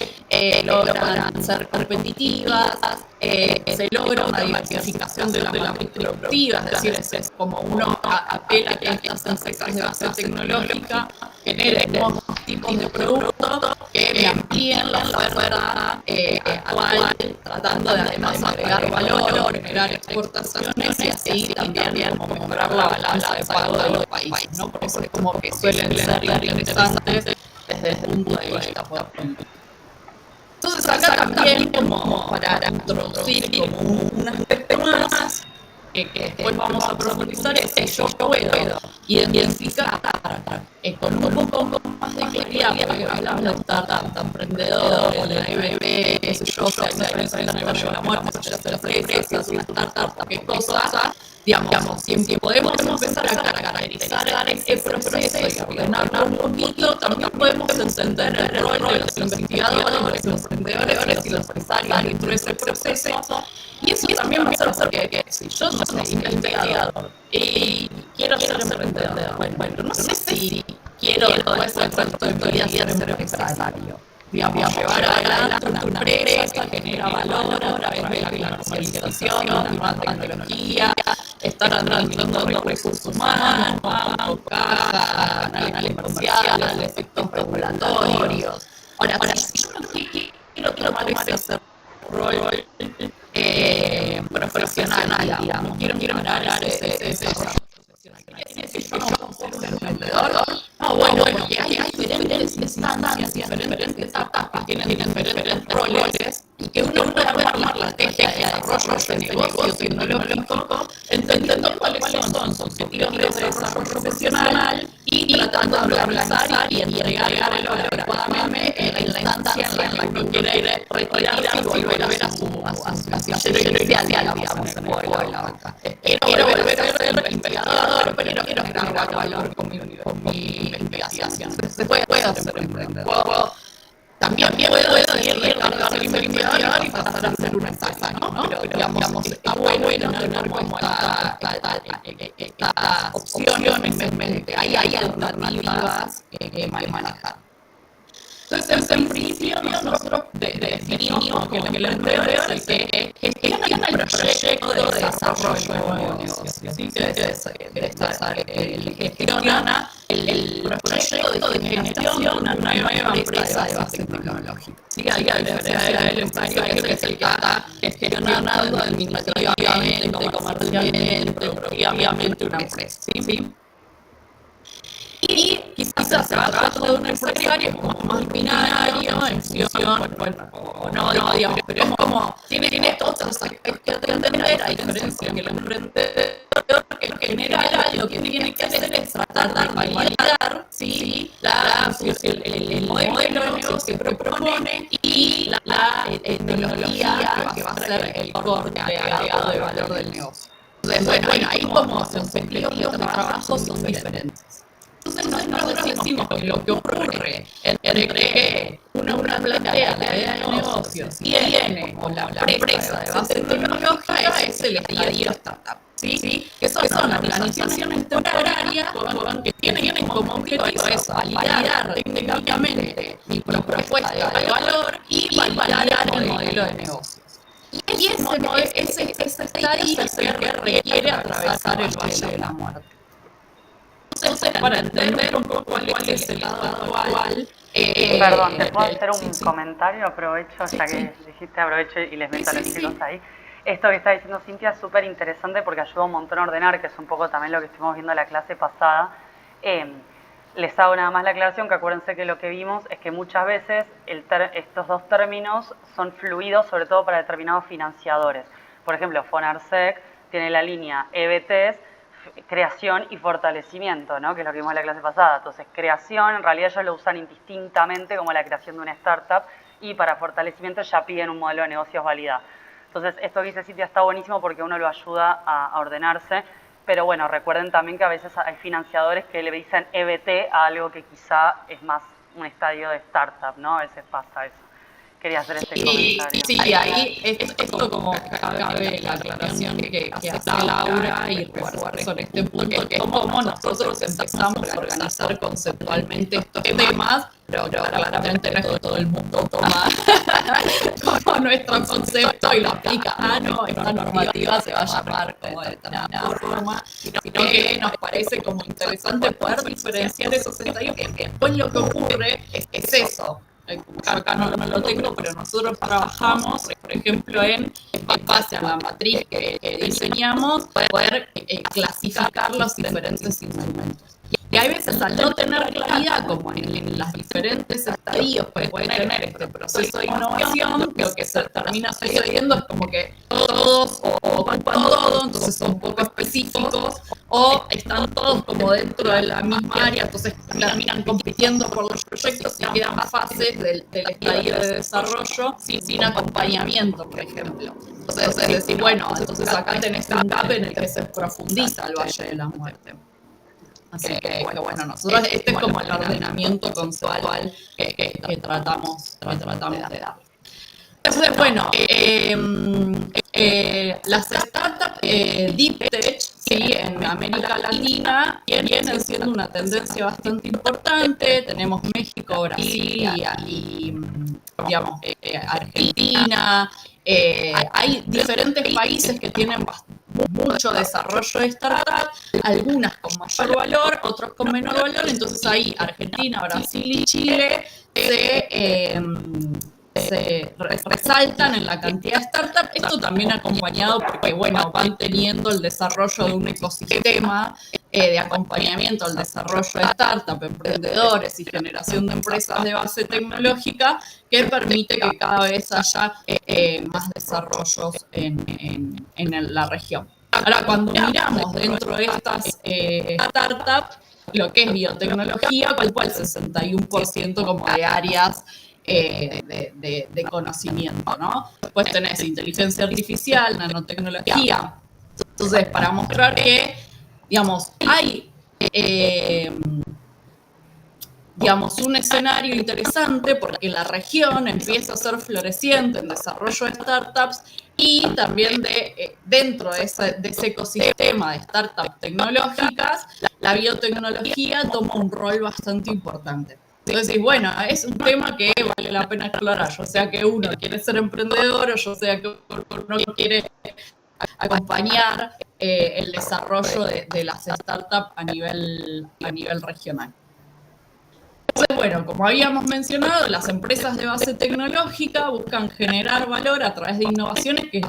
logran ser competitivas, se logra una diversificación de la matriz productiva, es decir, es como uno apela a que estas empresas de base tecnológica generen nuevos tipos de productos que me amplíen la oferta actual, tratando de además agregar valor, generar exportaciones y así también como mejorar la balanza de pago de los países, ¿no? Por eso es como que suelen ser interesantes desde el punto de vista político. Entonces acá también como para introducir como un aspecto más que después vamos a profundizar es que yo puedo identificar con un poco más de claridad, porque hablamos de startup, de emprendedor, de la EBB, qué sé yo, si hay una empresa en el Valle de la Muerte, si hay una empresa, si una startup, qué cosa, digamos, si podemos empezar a caracterizar ese proceso y ordenarlo un poquito, también podemos entender el rol de los investigadores, los emprendedores y los empresarios dentro de ese proceso. Y eso también va a ser porque si yo no soy investigador y quiero ser emprendedor, bueno, no sé si quiero después el resto de mi vida ser empresario. Digamos, llevar adelante una empresa que genera valor a través de la comercialización de una nueva tecnología, estar administrando recursos humanos, caja, análisis comercial, efectos regulatorios. Ahora, si yo no quiero tomar ese rol profesional, digamos, quiero generar ese desarrollo profesional. ¿Quiere decir que yo no puedo ser un emprendedor? No, bueno, porque hay diferentes instancias, diferentes etapas que tienen diferentes roles y que uno puede armar la estrategia de desarrollo de negocio tecnológico entendiendo cuáles son sus objetivos de desarrollo profesional y tratando de organizar y entregar adecuadamente en la instancia en la que uno quiere retirarse y volver a ver a su casillero inicial, digamos, en el juego de la banca. Quiero volver a ser investigador, pero quiero generar valor con mi investigación. Se puede hacer emprendedor. También puedo decidir dejar de ser investigador y pasar a ser una empresa, ¿no? Pero digamos, está bueno tener como esta opción en mente. Hay alternativas que manejar. Entonces, en principio, nosotros definimos que el emprendedor es el que gestiona el proyecto de desarrollo de nuevo negocio, ¿sí? Que gestiona el proyecto de generación de una nueva empresa de base tecnológica. ¿Sí? Hay que diferenciar del empresario que es el que está gestionando administrativamente, comercialmente, operativamente una empresa. ¿Sí? Y quizás se va a tratar de un empresario como más binario, en función, o no, digamos, pero es como, tiene todos los aspectos que atender, a diferencia que el emprendedor, que en general lo que tiene que hacer es tratar de validar, ¿sí? El modelo de negocio que propone y la tecnología que va a ser el corte agregado de valor del negocio. Entonces, bueno, ahí como los empleos de trabajo son diferentes. Entonces nosotros decimos que lo que ocurre entre que uno plantea la idea de negocio y viene con la empresa de base tecnológica es el estadio startup. ¿Sí? Que son organizaciones temporarias que tienen como objetivo es validar técnicamente mi propuesta de valor y validar el modelo de negocios. Y ese estadio es el que requiere atravesar el valle de la muerte. Entonces, para entender un poco cuál es el lado actual... Perdón, ¿te puedo hacer un comentario? Aprovecho, ya que dijiste aprovecho y les meto a los chicos ahí. Esto que está diciendo Cintia es súper interesante porque ayuda un montón a ordenar, que es un poco también lo que estuvimos viendo en la clase pasada. Les hago nada más la aclaración, que acuérdense que lo que vimos es que muchas veces estos dos términos son fluidos, sobre todo para determinados financiadores. Por ejemplo, Fonarsec tiene la línea EBTs, creación y fortalecimiento, ¿no? Que es lo que vimos en la clase pasada. Entonces, creación, en realidad ellos lo usan indistintamente como la creación de una startup, y para fortalecimiento ya piden un modelo de negocios validado. Entonces, esto que dice Cintia está buenísimo porque uno lo ayuda a ordenarse, pero bueno, recuerden también que a veces hay financiadores que le dicen EBT a algo que quizá es más un estadio de startup, ¿no? A veces pasa eso. Quería hacer este comentario. Sí, ahí esto como cabe la aclaración que hace Laura y refuerzo sobre este punto, que es como nosotros empezamos a organizar conceptualmente estos temas, pero claramente no es que todo el mundo toma como nuestro concepto y lo aplica. No, esta normativa se va a llamar como de determinada forma, sino que nos parece como interesante poder diferenciar esos estadios, que después lo que ocurre es eso. Acá no lo tengo, pero nosotros trabajamos, por ejemplo, en base a la matriz que diseñamos, poder clasificar los diferentes instrumentos. Y hay veces, al no tener claridad, como en los diferentes estadios puede tener este proceso de innovación, lo que se termina sucediendo es como que todos ocupan todo, entonces son poco específicos, o están todos como dentro de la misma área, entonces terminan compitiendo por los proyectos y quedan fases del estadio de desarrollo sin acompañamiento, por ejemplo. Entonces es decir, bueno, entonces acá tenés un gap en el que se profundiza el Valle de la Muerte. Así que bueno, nosotros este es como el ordenamiento conceptual que tratamos de dar. Entonces, bueno, las startups Deep Tech, sí, en América Latina vienen siendo una tendencia bastante importante. Tenemos México, Brasil y digamos, Argentina. Hay diferentes países que tienen mucho desarrollo de startup, algunas con mayor valor, otros con menor valor. Entonces ahí Argentina, Brasil y Chile se resaltan en la cantidad de startups. Esto también acompañado porque, bueno, van teniendo el desarrollo de un ecosistema de acompañamiento al desarrollo de startups, emprendedores y generación de empresas de base tecnológica, que permite que cada vez haya más desarrollos en la región. Ahora, cuando miramos dentro de estas startups, lo que es biotecnología ocupa el 61% como de áreas de conocimiento, ¿no? Después tenés inteligencia artificial, nanotecnología. Entonces, para mostrar que, digamos, hay, digamos, un escenario interesante porque la región empieza a ser floreciente en desarrollo de startups y también dentro de ese ecosistema de startups tecnológicas, la biotecnología toma un rol bastante importante. Entonces, bueno, es un tema que vale la pena explorar, ya sea que uno quiere ser emprendedor o ya sea que uno quiere acompañar el desarrollo de las startups a nivel regional. Entonces, bueno, como habíamos mencionado, las empresas de base tecnológica buscan generar valor a través de innovaciones que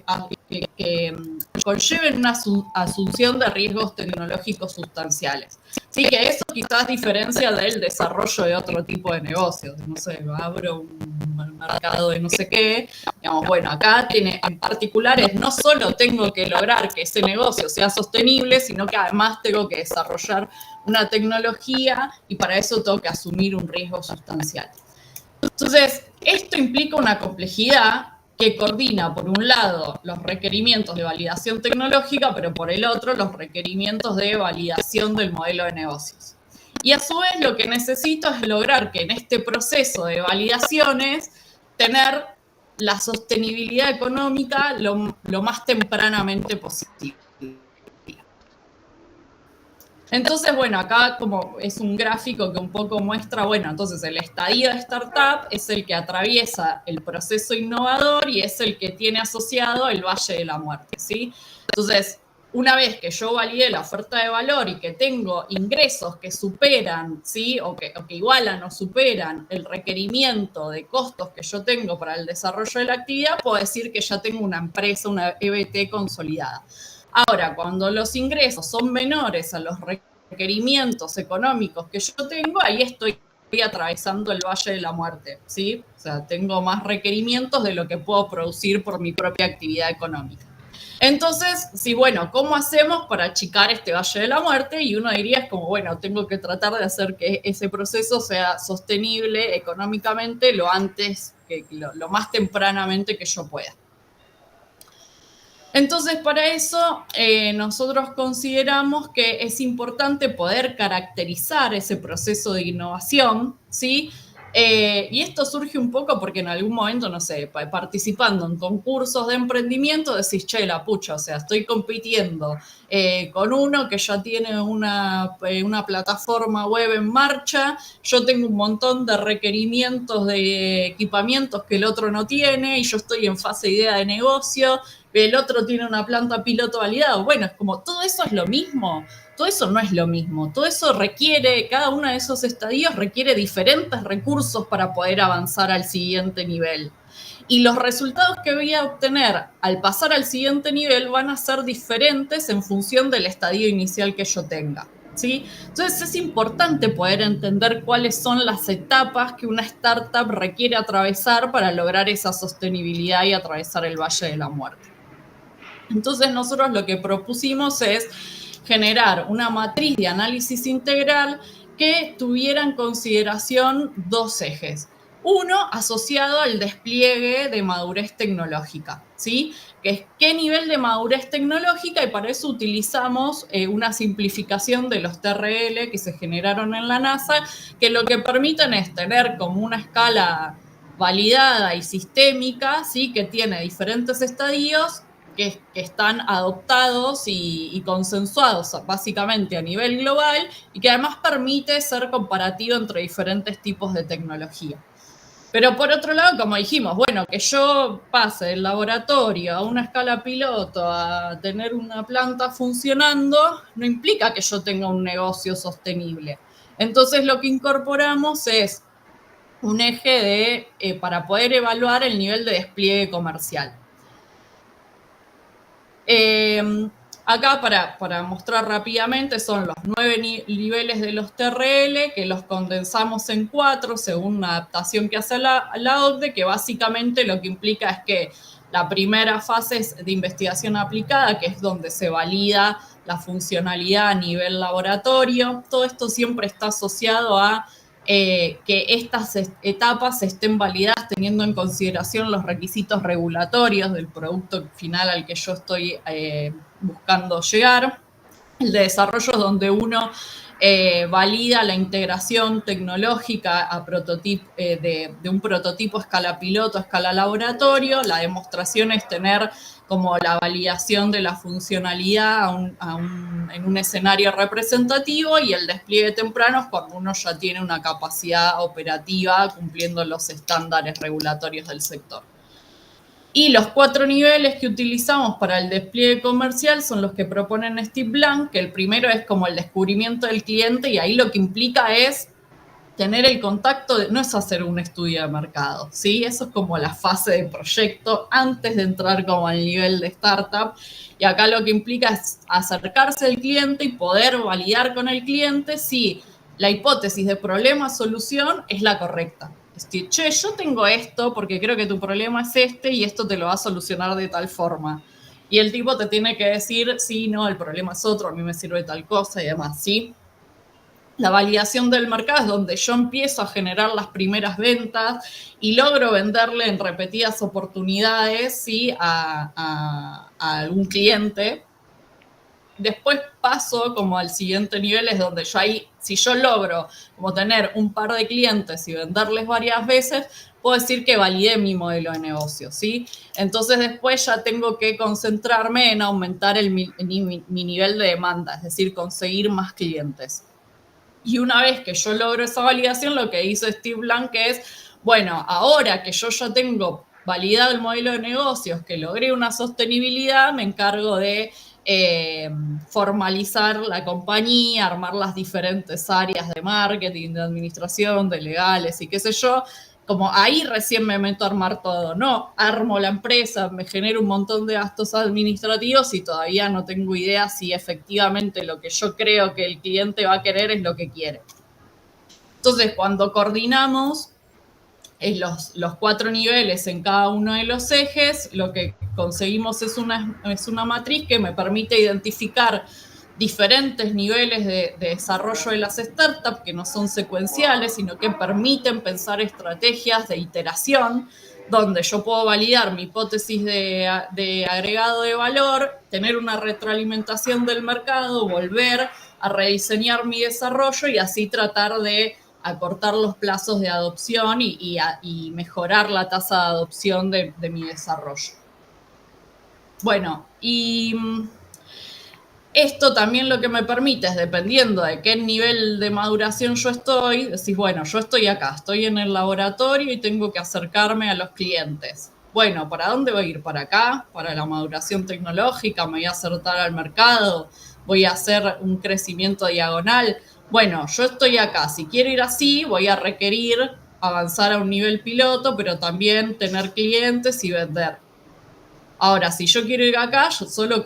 conlleven una asunción de riesgos tecnológicos sustanciales. Así que eso quizás diferencia del desarrollo de otro tipo de negocios. No sé, abro un mercado de no sé qué. Digamos, bueno, acá en particular no solo tengo que lograr que ese negocio sea sostenible, sino que además tengo que desarrollar una tecnología y para eso tengo que asumir un riesgo sustancial. Entonces, esto implica una complejidad que coordina, por un lado, los requerimientos de validación tecnológica, pero por el otro, los requerimientos de validación del modelo de negocios. Y a su vez, lo que necesito es lograr que en este proceso de validaciones, tener la sostenibilidad económica lo más tempranamente posible. Entonces, bueno, acá como es un gráfico que un poco muestra, bueno, entonces el estadio de startup es el que atraviesa el proceso innovador y es el que tiene asociado el Valle de la Muerte, ¿sí? Entonces, una vez que yo validé la oferta de valor y que tengo ingresos que superan, ¿sí? O que igualan o superan el requerimiento de costos que yo tengo para el desarrollo de la actividad, puedo decir que ya tengo una empresa, una EBT consolidada. Ahora, cuando los ingresos son menores a los requerimientos económicos que yo tengo, ahí estoy atravesando el Valle de la Muerte, ¿sí? O sea, tengo más requerimientos de lo que puedo producir por mi propia actividad económica. Entonces, sí, bueno, ¿cómo hacemos para achicar este Valle de la Muerte? Y uno diría, es como, bueno, tengo que tratar de hacer que ese proceso sea sostenible económicamente lo más tempranamente que yo pueda. Entonces, para eso, nosotros consideramos que es importante poder caracterizar ese proceso de innovación, ¿sí? Y esto surge un poco porque en algún momento, no sé, participando en concursos de emprendimiento, decís, che, la pucha, o sea, estoy compitiendo con uno que ya tiene una plataforma web en marcha, yo tengo un montón de requerimientos de equipamientos que el otro no tiene y yo estoy en fase de idea de negocio, el otro tiene una planta piloto validado. Bueno, es como, todo eso es lo mismo. Todo eso no es lo mismo. Todo eso cada uno de esos estadios requiere diferentes recursos para poder avanzar al siguiente nivel. Y los resultados que voy a obtener al pasar al siguiente nivel van a ser diferentes en función del estadio inicial que yo tenga, ¿sí? Entonces es importante poder entender cuáles son las etapas que una startup requiere atravesar para lograr esa sostenibilidad y atravesar el Valle de la Muerte. Entonces nosotros lo que propusimos es generar una matriz de análisis integral que tuviera en consideración dos ejes. Uno, asociado al despliegue de madurez tecnológica, ¿sí? Que es qué nivel de madurez tecnológica, y para eso utilizamos una simplificación de los TRL que se generaron en la NASA, que lo que permiten es tener como una escala validada y sistémica, ¿sí? Que tiene diferentes estadios que están adoptados y consensuados básicamente a nivel global y que además permite ser comparativo entre diferentes tipos de tecnología. Pero por otro lado, como dijimos, bueno, que yo pase del laboratorio a una escala piloto a tener una planta funcionando, no implica que yo tenga un negocio sostenible. Entonces lo que incorporamos es un eje para poder evaluar el nivel de despliegue comercial. Acá para mostrar rápidamente son los 9 niveles de los TRL que los condensamos en 4 según una adaptación que hace la OCDE, que básicamente lo que implica es que la primera fase es de investigación aplicada, que es donde se valida la funcionalidad a nivel laboratorio. Todo esto siempre está asociado a que estas etapas estén validadas teniendo en consideración los requisitos regulatorios del producto final al que yo estoy buscando llegar. El de desarrollo es donde uno valida la integración tecnológica de un prototipo a escala piloto, a escala laboratorio. La demostración es tener como la validación de la funcionalidad en un escenario representativo, y el despliegue temprano es cuando uno ya tiene una capacidad operativa cumpliendo los estándares regulatorios del sector. Y los 4 niveles que utilizamos para el despliegue comercial son los que proponen Steve Blank, que el primero es como el descubrimiento del cliente, y ahí lo que implica es tener el contacto, no es hacer un estudio de mercado, ¿sí? Eso es como la fase de proyecto antes de entrar como al nivel de startup. Y acá lo que implica es acercarse al cliente y poder validar con el cliente si la hipótesis de problema-solución es la correcta. Es decir, che, yo tengo esto porque creo que tu problema es este y esto te lo va a solucionar de tal forma. Y el tipo te tiene que decir, sí, no, el problema es otro, a mí me sirve tal cosa y demás, ¿sí? La validación del mercado es donde yo empiezo a generar las primeras ventas y logro venderle en repetidas oportunidades, ¿sí? a algún cliente. Después paso como al siguiente nivel, es donde yo ahí, si yo logro como tener un par de clientes y venderles varias veces, puedo decir que validé mi modelo de negocio, ¿sí? Entonces después ya tengo que concentrarme en aumentar mi nivel de demanda, es decir, conseguir más clientes. Y una vez que yo logro esa validación, lo que hizo Steve Blank es, bueno, ahora que yo ya tengo validado el modelo de negocios, que logré una sostenibilidad, me encargo de formalizar la compañía, armar las diferentes áreas de marketing, de administración, de legales y qué sé yo. Como ahí recién me meto a armar todo, no armo la empresa, me genero un montón de gastos administrativos y todavía no tengo idea si efectivamente lo que yo creo que el cliente va a querer es lo que quiere. Entonces, cuando coordinamos los 4 niveles en cada uno de los ejes, lo que conseguimos es una matriz que me permite identificar diferentes niveles de desarrollo de las startups que no son secuenciales, sino que permiten pensar estrategias de iteración, donde yo puedo validar mi hipótesis de agregado de valor, tener una retroalimentación del mercado, volver a rediseñar mi desarrollo y así tratar de acortar los plazos de adopción y mejorar la tasa de adopción de mi desarrollo. Bueno, y esto también lo que me permite es, dependiendo de qué nivel de maduración yo estoy, decís, bueno, yo estoy acá, estoy en el laboratorio y tengo que acercarme a los clientes. Bueno, ¿para dónde voy a ir? ¿Para acá? ¿Para la maduración tecnológica? ¿Me voy a acercar al mercado? ¿Voy a hacer un crecimiento diagonal? Bueno, yo estoy acá. Si quiero ir así, voy a requerir avanzar a un nivel piloto, pero también tener clientes y vender. Ahora, si yo quiero ir acá, yo solo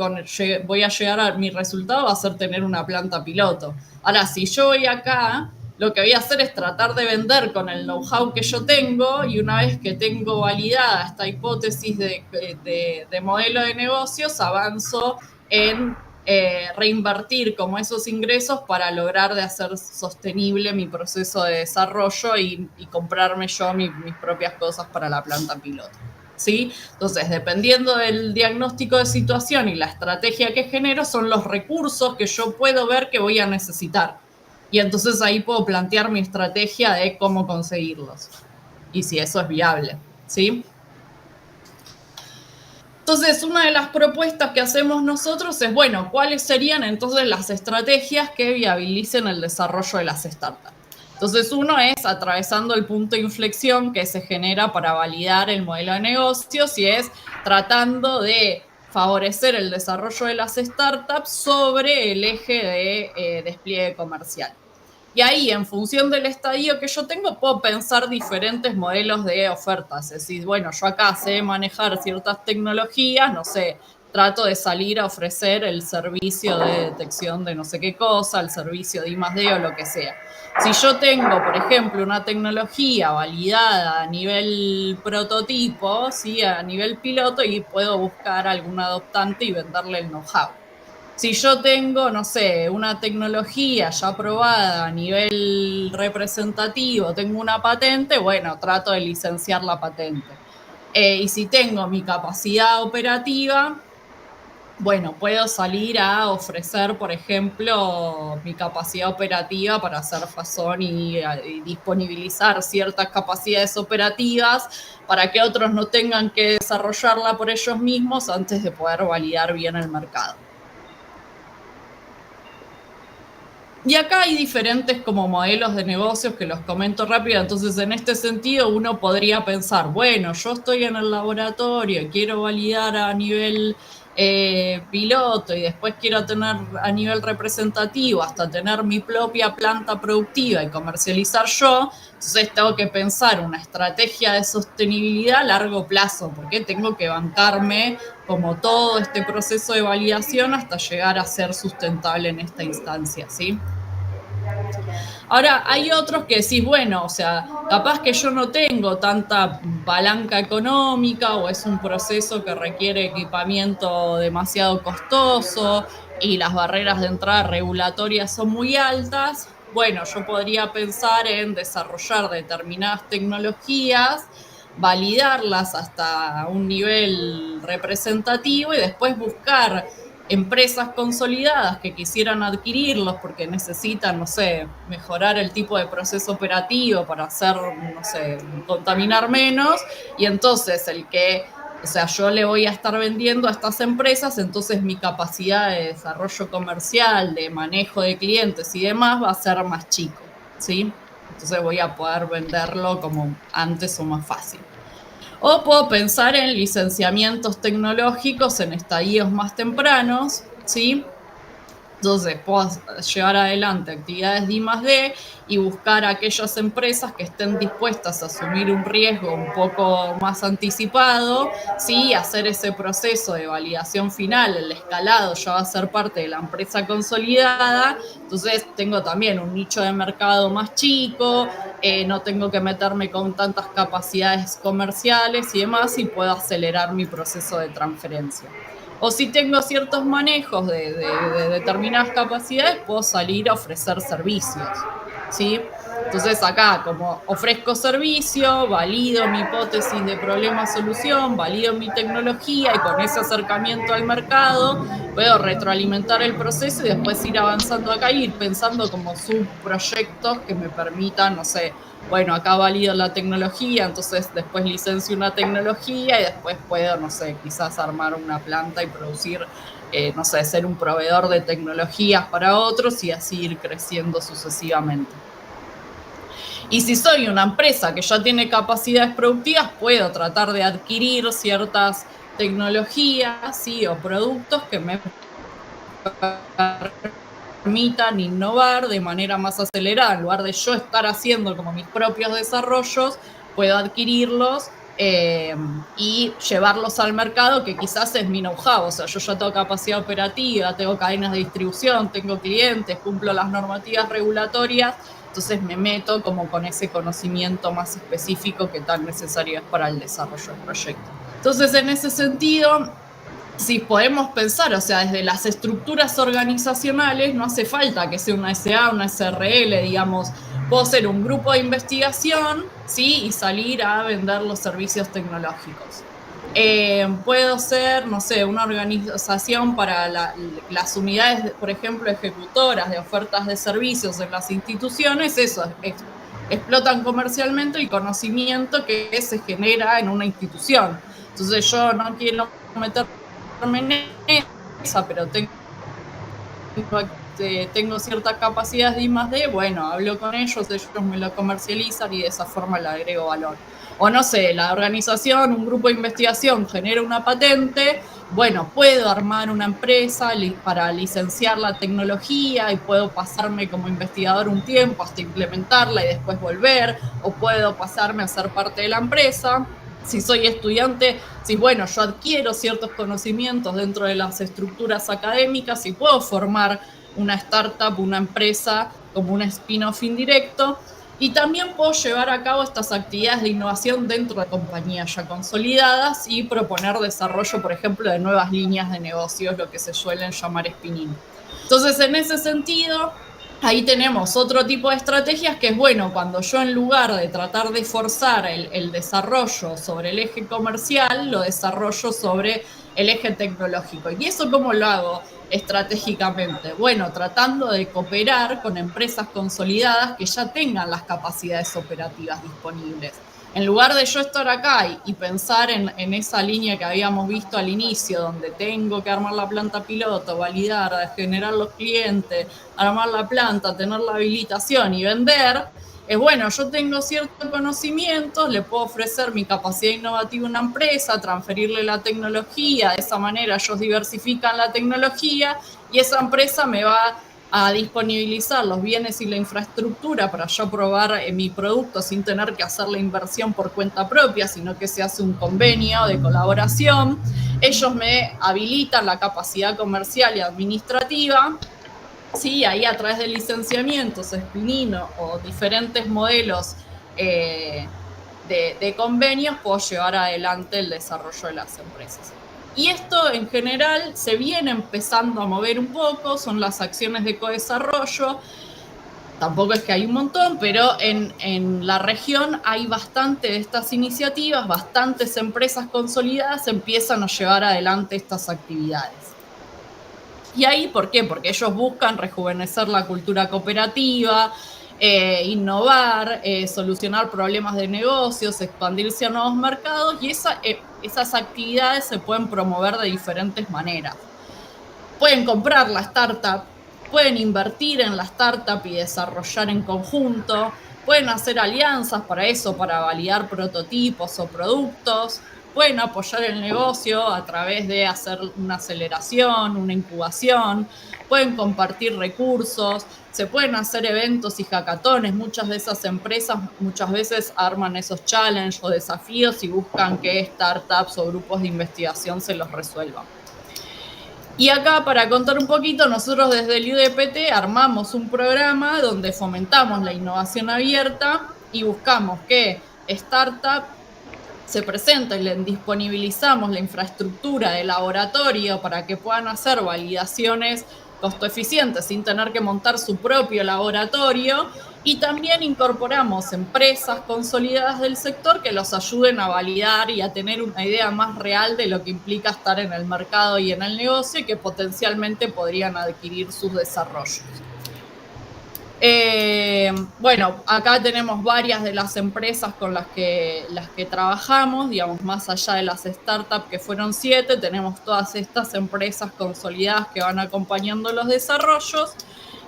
voy a llegar a mi resultado va a ser tener una planta piloto. Ahora, si yo voy acá, lo que voy a hacer es tratar de vender con el know-how que yo tengo, y una vez que tengo validada esta hipótesis de modelo de negocios, avanzo en reinvertir como esos ingresos para lograr de hacer sostenible mi proceso de desarrollo y comprarme yo mis propias cosas para la planta piloto. ¿Sí? Entonces, dependiendo del diagnóstico de situación y la estrategia que genero, son los recursos que yo puedo ver que voy a necesitar. Y entonces ahí puedo plantear mi estrategia de cómo conseguirlos. Y si eso es viable, ¿sí? Entonces, una de las propuestas que hacemos nosotros es, bueno, ¿cuáles serían entonces las estrategias que viabilicen el desarrollo de las startups? Entonces, uno es atravesando el punto de inflexión que se genera para validar el modelo de negocios, y es tratando de favorecer el desarrollo de las startups sobre el eje de despliegue comercial. Y ahí, en función del estadio que yo tengo, puedo pensar diferentes modelos de ofertas. Es decir, bueno, yo acá sé manejar ciertas tecnologías, no sé, trato de salir a ofrecer el servicio de detección de no sé qué cosa, el servicio de I+D o lo que sea. Si yo tengo, por ejemplo, una tecnología validada a nivel prototipo, ¿sí? A nivel piloto, y puedo buscar algún adoptante y venderle el know-how. Si yo tengo, no sé, una tecnología ya aprobada a nivel representativo, tengo una patente, bueno, trato de licenciar la patente. Y si tengo mi capacidad operativa, bueno, puedo salir a ofrecer, por ejemplo, mi capacidad operativa para hacer Fazón y disponibilizar ciertas capacidades operativas para que otros no tengan que desarrollarla por ellos mismos antes de poder validar bien el mercado. Y acá hay diferentes como modelos de negocios que los comento rápido. Entonces, en este sentido, uno podría pensar, bueno, yo estoy en el laboratorio, quiero validar a nivel piloto y después quiero tener a nivel representativo hasta tener mi propia planta productiva y comercializar yo. Entonces, tengo que pensar una estrategia de sostenibilidad a largo plazo, porque tengo que bancarme como todo este proceso de validación hasta llegar a ser sustentable en esta instancia, ¿sí? Ahora, hay otros que decís, bueno, o sea, capaz que yo no tengo tanta palanca económica o es un proceso que requiere equipamiento demasiado costoso y las barreras de entrada regulatorias son muy altas. Bueno, yo podría pensar en desarrollar determinadas tecnologías, validarlas hasta un nivel representativo y después buscar empresas consolidadas que quisieran adquirirlos porque necesitan, no sé, mejorar el tipo de proceso operativo para hacer, no sé, contaminar menos, y entonces o sea, yo le voy a estar vendiendo a estas empresas, entonces mi capacidad de desarrollo comercial, de manejo de clientes y demás va a ser más chico, ¿sí? Entonces voy a poder venderlo como antes o más fácil. O puedo pensar en licenciamientos tecnológicos en estadios más tempranos, ¿sí? Entonces puedo llevar adelante actividades de I+D y buscar aquellas empresas que estén dispuestas a asumir un riesgo un poco más anticipado, ¿sí? Hacer ese proceso de validación final, el escalado ya va a ser parte de la empresa consolidada, entonces tengo también un nicho de mercado más chico, no tengo que meterme con tantas capacidades comerciales y demás y puedo acelerar mi proceso de transferencia. O si tengo ciertos manejos de determinadas capacidades, puedo salir a ofrecer servicios, ¿sí? Entonces acá, como ofrezco servicio, valido mi hipótesis de problema-solución, valido mi tecnología y con ese acercamiento al mercado puedo retroalimentar el proceso y después ir avanzando acá y ir pensando como subproyectos que me permitan, no sé, bueno, acá valido la tecnología, entonces después licencio una tecnología y después puedo, no sé, quizás armar una planta y producir, no sé, ser un proveedor de tecnologías para otros y así ir creciendo sucesivamente. Y si soy una empresa que ya tiene capacidades productivas, puedo tratar de adquirir ciertas tecnologías, ¿sí? O productos que me permitan innovar de manera más acelerada. En lugar de yo estar haciendo como mis propios desarrollos, puedo adquirirlos y llevarlos al mercado, que quizás es mi know-how. O sea, yo ya tengo capacidad operativa, tengo cadenas de distribución, tengo clientes, cumplo las normativas regulatorias, entonces me meto como con ese conocimiento más específico que tan necesario es para el desarrollo del proyecto. Entonces, en ese sentido, si podemos pensar, o sea, desde las estructuras organizacionales, no hace falta que sea una SA, una SRL, digamos, puedo ser un grupo de investigación, ¿sí? Y salir a vender los servicios tecnológicos. Puedo ser, no sé, una organización para las unidades, por ejemplo, ejecutoras de ofertas de servicios en las instituciones, eso, explotan comercialmente el conocimiento que se genera en una institución. Entonces yo no quiero meter en esa, pero tengo ciertas capacidades de I+D, bueno, hablo con ellos me lo comercializan y de esa forma le agrego valor. O no sé, la organización, un grupo de investigación genera una patente, bueno, puedo armar una empresa para licenciar la tecnología y puedo pasarme como investigador un tiempo hasta implementarla y después volver, o puedo pasarme a ser parte de la empresa. Si soy estudiante, si bueno, yo adquiero ciertos conocimientos dentro de las estructuras académicas y puedo formar una startup, una empresa como un spin-off indirecto, y también puedo llevar a cabo estas actividades de innovación dentro de compañías ya consolidadas y proponer desarrollo, por ejemplo, de nuevas líneas de negocios, lo que se suelen llamar spinning. Entonces, en ese sentido, ahí tenemos otro tipo de estrategias que es, bueno, cuando yo en lugar de tratar de forzar el desarrollo sobre el eje comercial, lo desarrollo sobre el eje tecnológico. ¿Y eso cómo lo hago estratégicamente? Bueno, tratando de cooperar con empresas consolidadas que ya tengan las capacidades operativas disponibles. En lugar de yo estar acá y pensar en esa línea que habíamos visto al inicio, donde tengo que armar la planta piloto, validar, generar los clientes, armar la planta, tener la habilitación y vender, es bueno, yo tengo ciertos conocimientos, le puedo ofrecer mi capacidad innovativa a una empresa, transferirle la tecnología, de esa manera ellos diversifican la tecnología y esa empresa me va a disponibilizar los bienes y la infraestructura para yo probar mi producto sin tener que hacer la inversión por cuenta propia, sino que se hace un convenio de colaboración. Ellos me habilitan la capacidad comercial y administrativa. Sí, ahí a través de licenciamientos, spin-in o diferentes modelos de convenios puedo llevar adelante el desarrollo de las empresas. Y esto en general se viene empezando a mover un poco, son las acciones de codesarrollo. Tampoco es que hay un montón, pero en la región hay bastante de estas iniciativas, bastantes empresas consolidadas empiezan a llevar adelante estas actividades. Y ahí, ¿por qué? Porque ellos buscan rejuvenecer la cultura cooperativa, innovar, solucionar problemas de negocios, expandirse a nuevos mercados, y esas actividades se pueden promover de diferentes maneras. Pueden comprar la startup, pueden invertir en la startup y desarrollar en conjunto, pueden hacer alianzas para eso, para validar prototipos o productos, pueden apoyar el negocio a través de hacer una aceleración, una incubación, pueden compartir recursos, se pueden hacer eventos y hackatones. Muchas de esas empresas muchas veces arman esos challenges o desafíos y buscan que startups o grupos de investigación se los resuelvan. Y acá, para contar un poquito, nosotros desde el IUDPT armamos un programa donde fomentamos la innovación abierta y buscamos que startups se presenten, les disponibilizamos la infraestructura de laboratorio para que puedan hacer validaciones costo eficientes sin tener que montar su propio laboratorio, y también incorporamos empresas consolidadas del sector que los ayuden a validar y a tener una idea más real de lo que implica estar en el mercado y en el negocio y que potencialmente podrían adquirir sus desarrollos. Bueno, acá tenemos varias de las empresas con las que trabajamos, digamos, más allá de las startups que fueron 7, tenemos todas estas empresas consolidadas que van acompañando los desarrollos.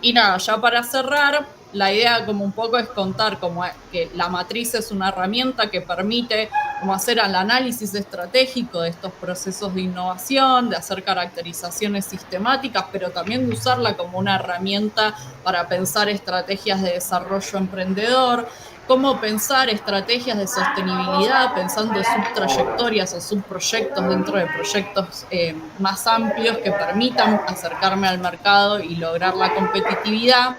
Y nada, ya para cerrar, la idea como un poco es contar como que la matriz es una herramienta que permite como hacer el análisis estratégico de estos procesos de innovación, de hacer caracterizaciones sistemáticas, pero también de usarla como una herramienta para pensar estrategias de desarrollo emprendedor, cómo pensar estrategias de sostenibilidad, pensando en subtrayectorias o subproyectos dentro de proyectos más amplios que permitan acercarme al mercado y lograr la competitividad.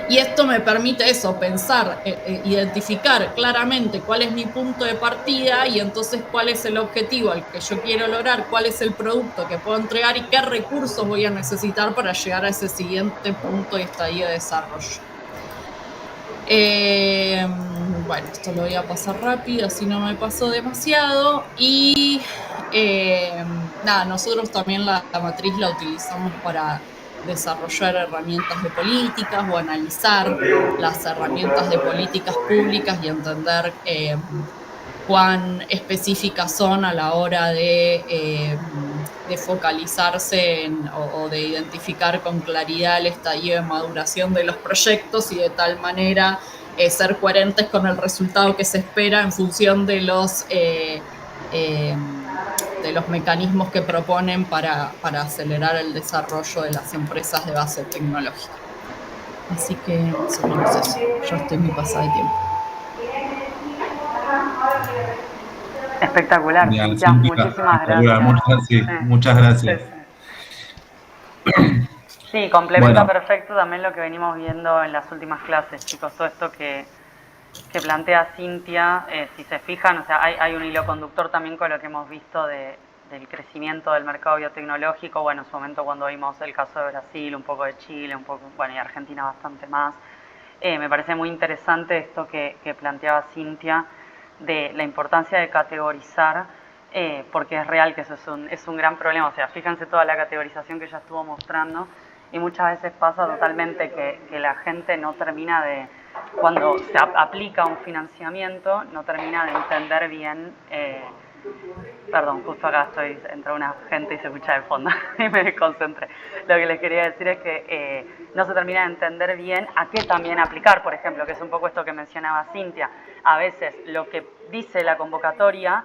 Y esto me permite eso, pensar, identificar claramente cuál es mi punto de partida y entonces cuál es el objetivo al que yo quiero lograr, cuál es el producto que puedo entregar y qué recursos voy a necesitar para llegar a ese siguiente punto y estadio de desarrollo. Bueno, esto lo voy a pasar rápido, así no me paso demasiado. Y nada, nosotros también la matriz la utilizamos para desarrollar herramientas de políticas o analizar las herramientas de políticas públicas y entender cuán específicas son a la hora de focalizarse o de identificar con claridad el estadio de maduración de los proyectos y de tal manera ser coherentes con el resultado que se espera en función de los mecanismos que proponen para acelerar el desarrollo de las empresas de base tecnológica. Así que más o menos eso. Yo estoy muy pasada de tiempo. Espectacular, Genial, Cintia. Muchísimas gracias. Muchas gracias. Sí, complementa perfecto también lo que venimos viendo en las últimas clases, chicos. Todo esto que plantea Cintia, si se fijan, o sea, hay un hilo conductor también con lo que hemos visto del crecimiento del mercado biotecnológico. Bueno, en su momento cuando vimos el caso de Brasil, un poco de Chile, un poco, bueno, y Argentina bastante más. Me parece muy interesante esto que planteaba Cintia, de la importancia de categorizar porque es real que eso es un gran problema. O sea, fíjense toda la categorización que ella estuvo mostrando, y muchas veces pasa totalmente que la gente no termina de, cuando se aplica un financiamiento, no termina de entender bien. Perdón, justo acá entró una gente y se escucha de fondo y me desconcentré. Lo que les quería decir es que no se termina de entender bien a qué también aplicar, por ejemplo, que es un poco esto que mencionaba Cintia. A veces lo que dice la convocatoria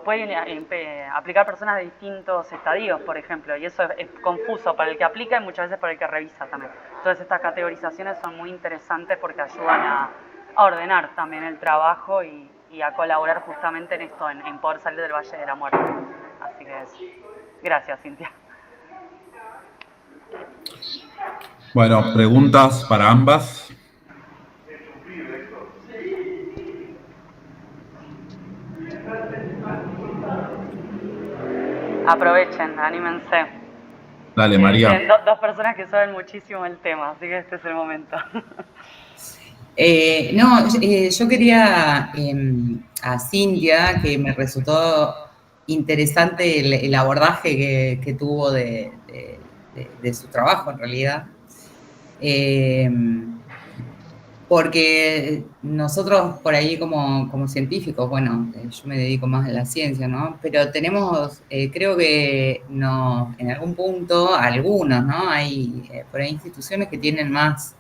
puede aplicar personas de distintos estadios, por ejemplo, y eso es confuso para el que aplica y muchas veces para el que revisa también. Entonces estas categorizaciones son muy interesantes porque ayudan a ordenar también el trabajo y a colaborar justamente en esto, en poder salir del Valle de la Muerte. Así que eso. Gracias, Cintia. Bueno, preguntas para ambas. Aprovechen, anímense. Dale, María. Dos personas que saben muchísimo el tema, así que este es el momento. Yo quería a Cintia, que me resultó interesante el abordaje que tuvo de su trabajo en realidad, porque nosotros por ahí como científicos, bueno, yo me dedico más a la ciencia, ¿no? Pero tenemos, creo que no, en algún punto, algunos, ¿no? Hay por ahí instituciones que tienen más,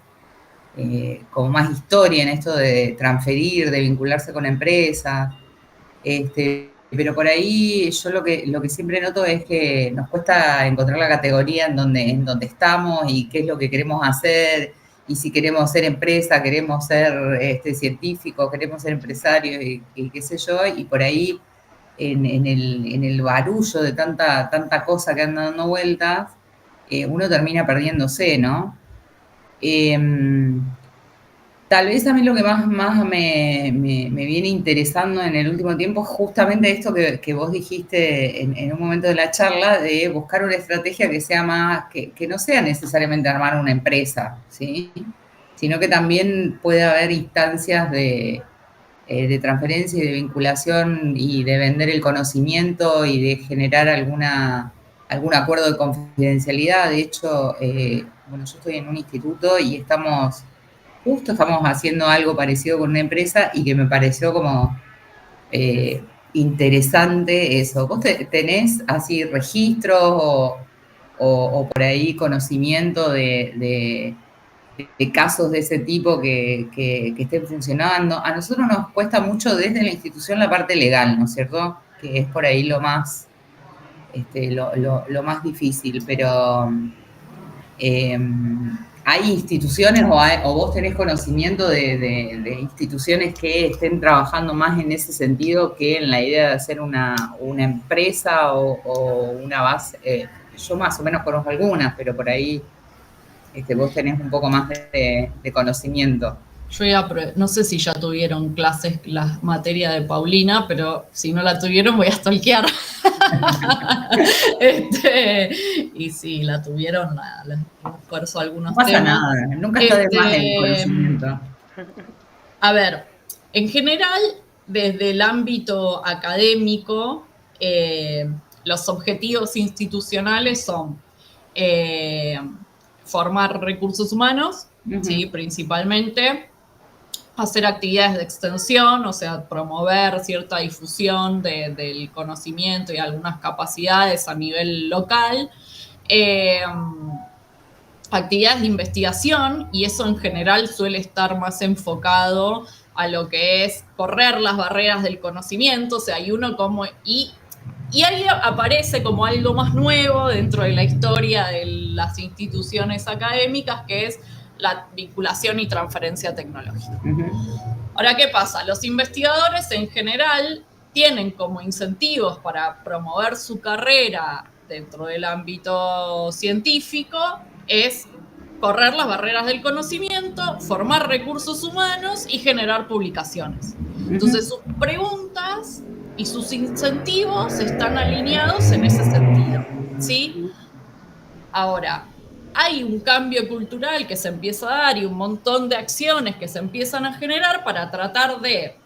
como más historia en esto de transferir, de vincularse con empresas, pero por ahí yo lo que siempre noto es que nos cuesta encontrar la categoría en donde estamos y qué es lo que queremos hacer, y si queremos ser empresa, queremos ser científicos, queremos ser empresarios y qué sé yo, y por ahí en el barullo de tanta cosa que anda dando vueltas, uno termina perdiéndose, ¿no? Tal vez a mí lo que más me viene interesando en el último tiempo es justamente esto que vos dijiste en un momento de la charla, de buscar una estrategia que sea más, que no sea necesariamente armar una empresa, ¿sí? Sino que también puede haber instancias de transferencia y de vinculación y de vender el conocimiento y de generar algún acuerdo de confidencialidad. De hecho, bueno, yo estoy en un instituto y estamos haciendo algo parecido con una empresa y que me pareció como interesante eso. ¿Vos tenés así registros o por ahí conocimiento de casos de ese tipo que estén funcionando? A nosotros nos cuesta mucho desde la institución la parte legal, ¿no es cierto? Que es por ahí lo más, lo más difícil, pero ¿hay instituciones o vos tenés conocimiento de instituciones que estén trabajando más en ese sentido que en la idea de hacer una empresa o una base? Yo más o menos conozco algunas, pero por ahí vos tenés un poco más de conocimiento. Yo no sé si ya tuvieron clases, la materia de Paulina, pero si no la tuvieron voy a stalkear. Y si la tuvieron, les esfuerzo algunos temas. No pasa nada, nunca está de más el conocimiento. A ver, en general, desde el ámbito académico, los objetivos institucionales son formar recursos humanos, ¿sí? Principalmente, hacer actividades de extensión, o sea, promover cierta difusión del conocimiento y algunas capacidades a nivel local, actividades de investigación, y eso en general suele estar más enfocado a lo que es correr las barreras del conocimiento, o sea, hay uno como... Y ahí aparece como algo más nuevo dentro de la historia de las instituciones académicas, que es la vinculación y transferencia tecnológica. Ahora, ¿qué pasa? Los investigadores en general tienen como incentivos para promover su carrera dentro del ámbito científico es correr las barreras del conocimiento, formar recursos humanos y generar publicaciones. Entonces, sus preguntas y sus incentivos están alineados en ese sentido, ¿sí? Ahora, hay un cambio cultural que se empieza a dar y un montón de acciones que se empiezan a generar para tratar de,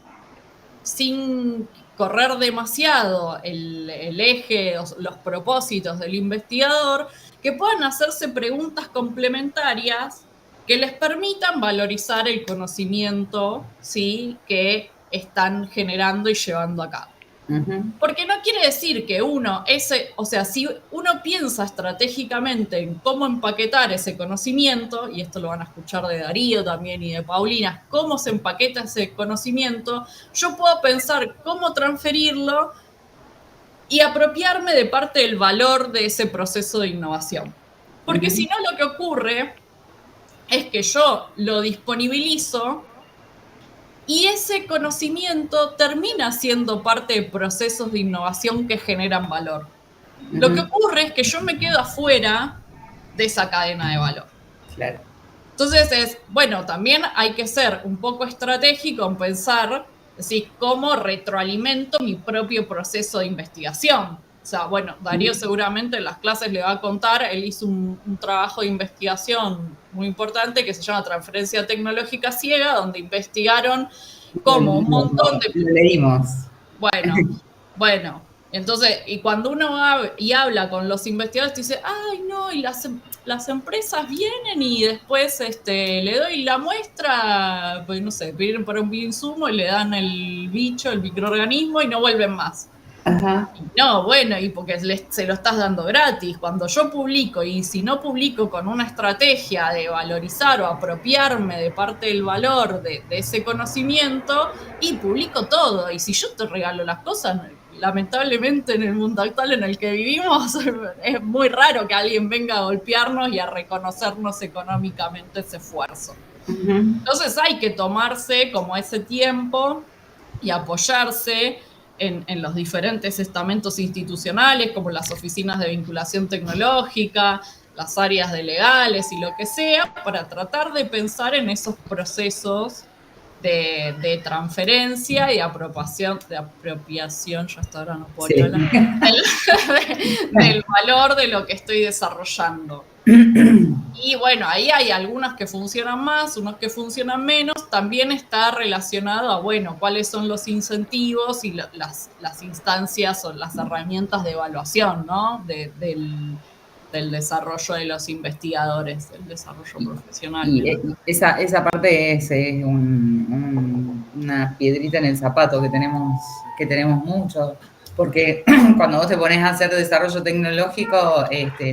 sin correr demasiado el eje, los propósitos del investigador, que puedan hacerse preguntas complementarias que les permitan valorizar el conocimiento, ¿sí?, que están generando y llevando a cabo. Porque no quiere decir que si uno piensa estratégicamente en cómo empaquetar ese conocimiento, y esto lo van a escuchar de Darío también y de Paulina, cómo se empaqueta ese conocimiento, yo puedo pensar cómo transferirlo y apropiarme de parte del valor de ese proceso de innovación. Porque si no, lo que ocurre es que yo lo disponibilizo y ese conocimiento termina siendo parte de procesos de innovación que generan valor. Lo que ocurre es que yo me quedo afuera de esa cadena de valor. Claro. Entonces también hay que ser un poco estratégico en pensar, decir, cómo retroalimento mi propio proceso de investigación. O sea, Darío seguramente en las clases le va a contar, él hizo un trabajo de investigación muy importante que se llama Transferencia Tecnológica Ciega, donde investigaron cómo un montón de... Lo leímos. Bueno, entonces, y cuando uno habla con los investigadores, te dice, ay, no, y las empresas vienen y después le doy la muestra, pues no sé, vienen para un bioinsumo y le dan el bicho, el microorganismo y no vuelven más. Ajá. No, y porque se lo estás dando gratis. Cuando yo publico, y si no publico con una estrategia de valorizar o apropiarme de parte del valor de ese conocimiento, y publico todo. Y si yo te regalo las cosas, lamentablemente en el mundo actual en el que vivimos, es muy raro que alguien venga a golpearnos y a reconocernos económicamente ese esfuerzo. Entonces hay que tomarse como ese tiempo y apoyarse en los diferentes estamentos institucionales, como las oficinas de vinculación tecnológica, las áreas de legales y lo que sea, para tratar de pensar en esos procesos de transferencia y apropiación, yo hasta ahora no puedo hablar, del valor de lo que estoy desarrollando. Y ahí hay algunas que funcionan más, unos que funcionan menos. También está relacionado a, cuáles son los incentivos y las instancias o las herramientas de evaluación, ¿no? Del desarrollo de los investigadores, del desarrollo profesional. Y esa parte es una piedrita en el zapato que tenemos mucho. Porque cuando vos te pones a hacer desarrollo tecnológico,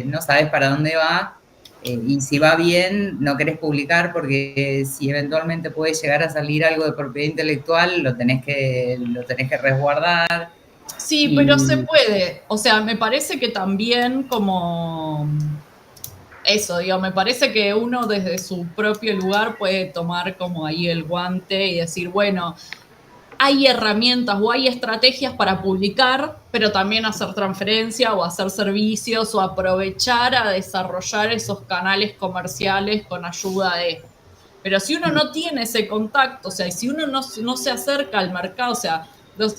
no sabes para dónde va, y si va bien, no querés publicar, porque si eventualmente puede llegar a salir algo de propiedad intelectual, lo tenés que resguardar. Sí, pero se puede. O sea, me parece que también como... Eso, me parece que uno desde su propio lugar puede tomar como ahí el guante y decir, hay herramientas o hay estrategias para publicar, pero también hacer transferencia o hacer servicios o aprovechar a desarrollar esos canales comerciales con ayuda de... Pero si uno no tiene ese contacto, o sea, y si uno no se acerca al mercado, o sea,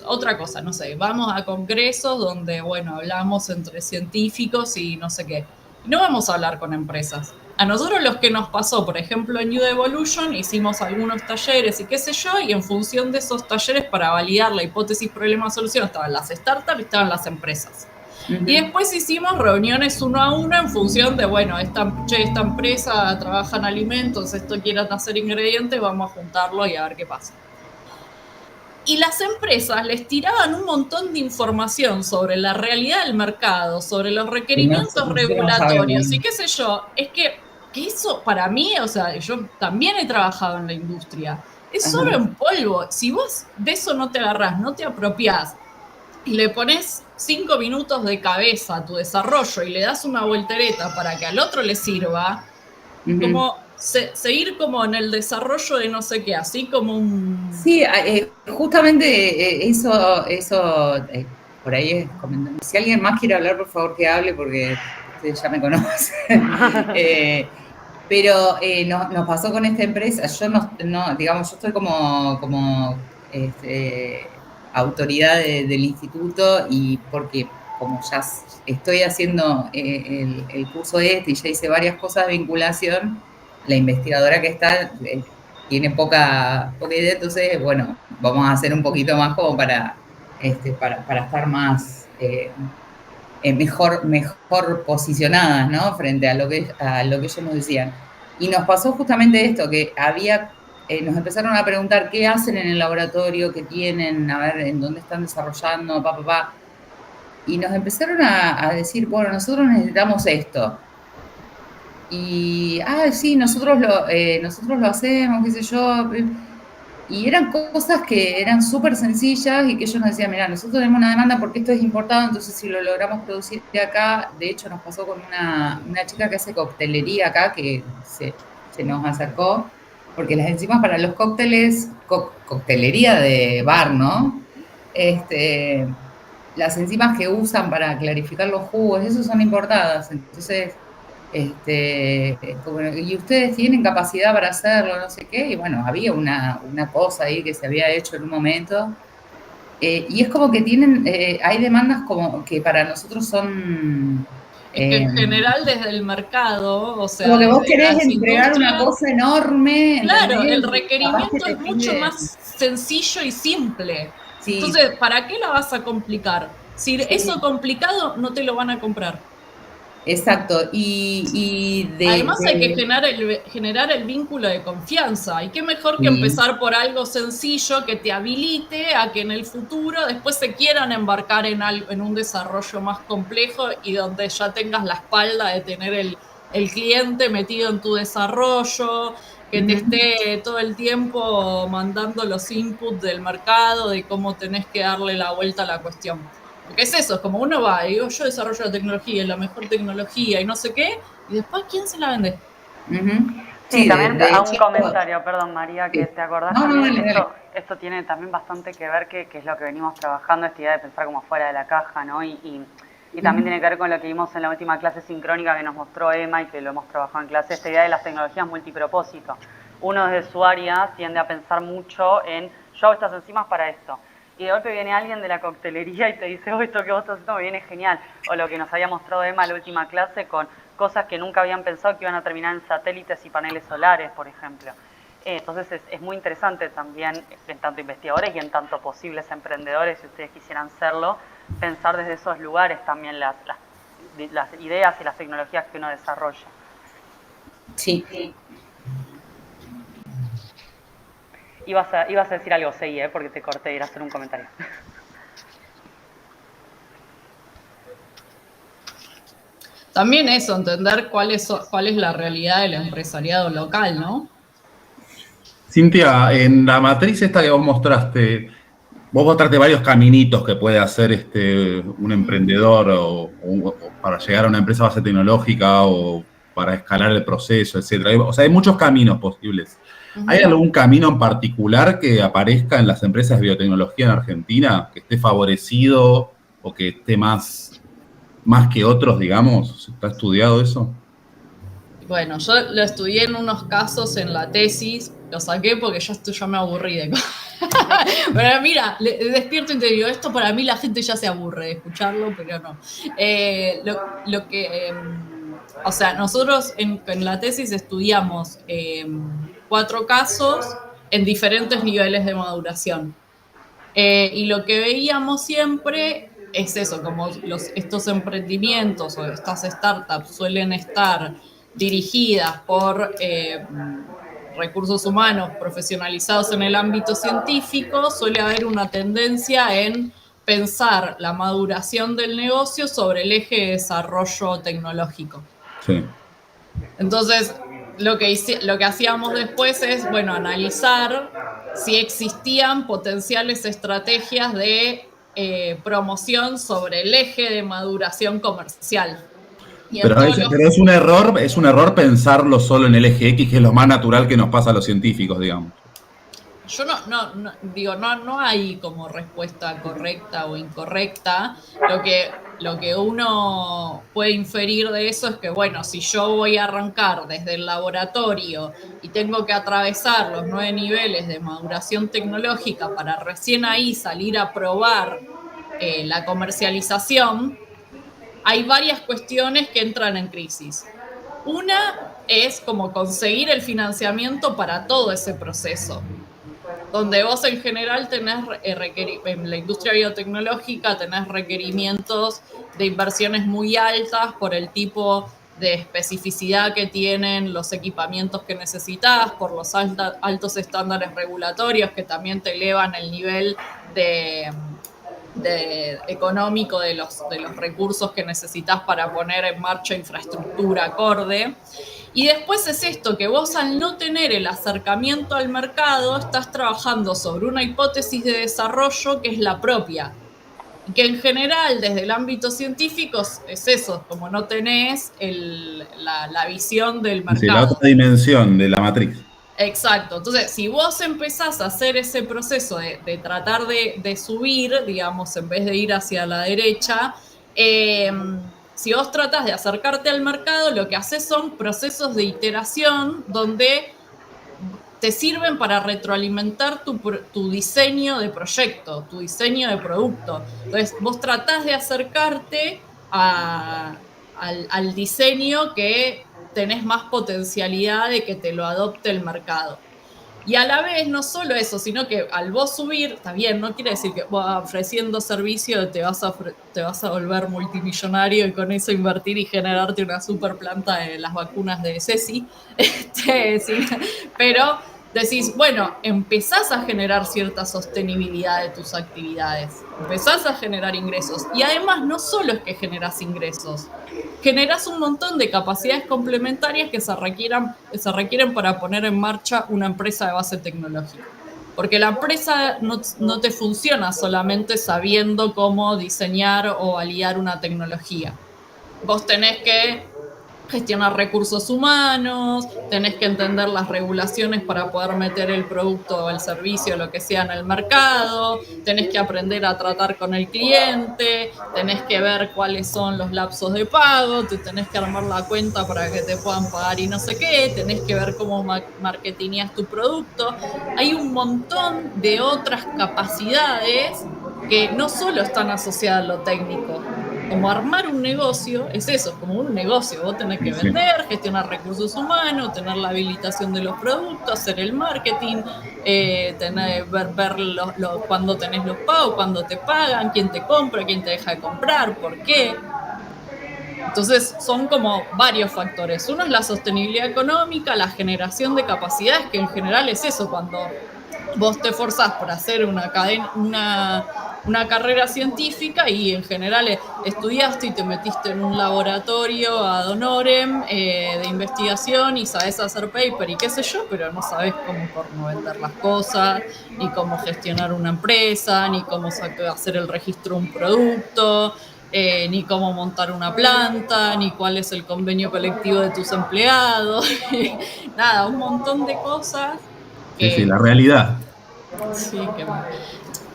otra cosa, no sé, vamos a congresos donde, hablamos entre científicos y no sé qué. No vamos a hablar con empresas. A nosotros los que nos pasó, por ejemplo, en New Evolution, hicimos algunos talleres y qué sé yo, y en función de esos talleres para validar la hipótesis problema-solución estaban las startups y estaban las empresas. Y después hicimos reuniones uno a uno en función de, esta empresa trabaja en alimentos, esto quieren hacer ingredientes, vamos a juntarlo y a ver qué pasa. Y las empresas les tiraban un montón de información sobre la realidad del mercado, sobre los requerimientos regulatorios y qué sé yo. Es que eso para mí, o sea, yo también he trabajado en la industria, es oro en polvo. Si vos de eso no te agarrás, no te apropiás y le pones 5 minutos de cabeza a tu desarrollo y le das una voltereta para que al otro le sirva, como... seguir como en el desarrollo de no sé qué, así como un... Sí, justamente eso por ahí es comentando. Si alguien más quiere hablar, por favor que hable, porque ustedes ya me conocen. Pero nos pasó con esta empresa. Yo yo estoy como autoridad del instituto, y porque como ya estoy haciendo el curso y ya hice varias cosas de vinculación, la investigadora que está tiene poca idea, entonces, vamos a hacer un poquito más como para para estar más mejor posicionadas, ¿no? Frente a lo que ellos nos decían. Y nos pasó justamente esto, que nos empezaron a preguntar qué hacen en el laboratorio, qué tienen, a ver en dónde están desarrollando, Y nos empezaron a decir, bueno, nosotros necesitamos esto. Y, sí, nosotros lo hacemos, qué sé yo. Y eran cosas que eran súper sencillas y que ellos nos decían, mira, nosotros tenemos una demanda porque esto es importado, entonces si lo logramos producir de acá, de hecho nos pasó con una chica que hace coctelería acá, que se nos acercó, porque las enzimas para los cócteles, coctelería de bar, ¿no? Las enzimas que usan para clarificar los jugos, eso son importadas, entonces... y ustedes tienen capacidad para hacerlo, no sé qué, y bueno, había una cosa ahí que se había hecho en un momento, y es como que hay demandas como que para nosotros son... Es que en general desde el mercado, o sea, como que vos desde querés las entregar una cosa enorme. Claro, ¿entendés? el requerimiento es mucho más sencillo y simple. Sí. Entonces, ¿para qué la vas a complicar? Si eso complicado, no te lo van a comprar. Exacto, además hay que generar el vínculo de confianza, y qué mejor que empezar por algo sencillo que te habilite a que en el futuro después se quieran embarcar en un desarrollo más complejo y donde ya tengas la espalda de tener el cliente metido en tu desarrollo, que te esté todo el tiempo mandando los inputs del mercado de cómo tenés que darle la vuelta a la cuestión. Porque es eso, es como uno va y digo, yo desarrollo la tecnología, la mejor tecnología y no sé qué, y después, ¿quién se la vende? Sí, también hago un comentario, perdón María, que te acordás también, esto tiene también bastante que ver, que es lo que venimos trabajando, esta idea de pensar como fuera de la caja, ¿no? Y también tiene que ver con lo que vimos en la última clase sincrónica que nos mostró Emma y que lo hemos trabajado en clase, esta idea de las tecnologías multipropósito. Uno desde su área tiende a pensar mucho en, yo hago estas enzimas para esto. Y de golpe viene alguien de la coctelería y te dice, esto que vos estás haciendo me viene genial. O lo que nos había mostrado Emma en la última clase con cosas que nunca habían pensado que iban a terminar en satélites y paneles solares, por ejemplo. Entonces es muy interesante también, en tanto investigadores y en tanto posibles emprendedores, si ustedes quisieran serlo, pensar desde esos lugares también las ideas y las tecnologías que uno desarrolla. Sí. Ibas a decir algo, seguí, porque te corté, ir a hacer un comentario. También eso, entender cuál es la realidad del empresariado local, ¿no? Cintia, en la matriz esta que vos mostraste varios caminitos que puede hacer un emprendedor o para llegar a una empresa base tecnológica o para escalar el proceso, etcétera. O sea, hay muchos caminos posibles. ¿Hay algún camino en particular que aparezca en las empresas de biotecnología en Argentina que esté favorecido o que esté más que otros, digamos? ¿Está estudiado eso? Bueno, yo lo estudié en unos casos en la tesis, lo saqué porque ya me aburrí de pero mira, despierto y te digo, esto para mí la gente ya se aburre de escucharlo, pero no. O sea, nosotros en la tesis estudiamos 4 casos en diferentes niveles de maduración. Y lo que veíamos siempre es eso, como estos emprendimientos o estas startups suelen estar dirigidas por recursos humanos profesionalizados en el ámbito científico, suele haber una tendencia en pensar la maduración del negocio sobre el eje de desarrollo tecnológico. Sí. Entonces, lo que hacíamos después es, bueno, analizar si existían potenciales estrategias de promoción sobre el eje de maduración comercial. Pero es un error pensarlo solo en el eje X, que es lo más natural que nos pasa a los científicos, digamos. Yo no hay como respuesta correcta o incorrecta. Lo que uno puede inferir de eso es que, bueno, si yo voy a arrancar desde el laboratorio y tengo que atravesar los 9 niveles de maduración tecnológica para recién ahí salir a probar la comercialización, hay varias cuestiones que entran en crisis. Una es como conseguir el financiamiento para todo ese proceso. donde vos en general tenés, en la industria biotecnológica tenés requerimientos de inversiones muy altas por el tipo de especificidad que tienen los equipamientos que necesitas, por los altos estándares regulatorios que también te elevan el nivel económico de los recursos que necesitas para poner en marcha infraestructura acorde. Y después es esto, que vos al no tener el acercamiento al mercado, estás trabajando sobre una hipótesis de desarrollo que es la propia. Y que en general, desde el ámbito científico, es eso, como no tenés la visión del mercado. Sí, la otra dimensión de la matriz. Exacto. Entonces, si vos empezás a hacer ese proceso de tratar de subir, digamos, en vez de ir hacia la derecha, si vos tratás de acercarte al mercado, lo que haces son procesos de iteración donde te sirven para retroalimentar tu diseño de proyecto, tu diseño de producto. Entonces, vos tratás de acercarte al diseño que tenés más potencialidad de que te lo adopte el mercado. Y a la vez, no solo eso, sino que al vos subir, está bien, no quiere decir que ofreciendo servicio te vas a volver multimillonario y con eso invertir y generarte una super planta de las vacunas de Ceci. Sí, pero decís, bueno, empezás a generar cierta sostenibilidad de tus actividades, empezás a generar ingresos. Y además, no solo es que generás ingresos, generás un montón de capacidades complementarias que se requieren para poner en marcha una empresa de base tecnológica. Porque la empresa no te funciona solamente sabiendo cómo diseñar o validar una tecnología. Vos tenés que gestionar recursos humanos, tenés que entender las regulaciones para poder meter el producto o el servicio o lo que sea en el mercado, tenés que aprender a tratar con el cliente, tenés que ver cuáles son los lapsos de pago, te tenés que armar la cuenta para que te puedan pagar y no sé qué, tenés que ver cómo marketineas tu producto. Hay un montón de otras capacidades que no solo están asociadas a lo técnico. Como armar un negocio es eso, como un negocio. Vos tenés que vender, gestionar recursos humanos, tener la habilitación de los productos, hacer el marketing, ver cuándo tenés los pagos, cuándo te pagan, quién te compra, quién te deja de comprar, por qué. Entonces son como varios factores. Uno es la sostenibilidad económica, la generación de capacidades, que en general es eso, cuando vos te esforzás por hacer una carrera científica y en general estudiaste y te metiste en un laboratorio ad honorem de investigación y sabés hacer paper y qué sé yo, pero no sabés cómo vender las cosas, ni cómo gestionar una empresa, ni cómo hacer el registro de un producto, ni cómo montar una planta, ni cuál es el convenio colectivo de tus empleados, nada, un montón de cosas. Sí, la realidad. Sí, que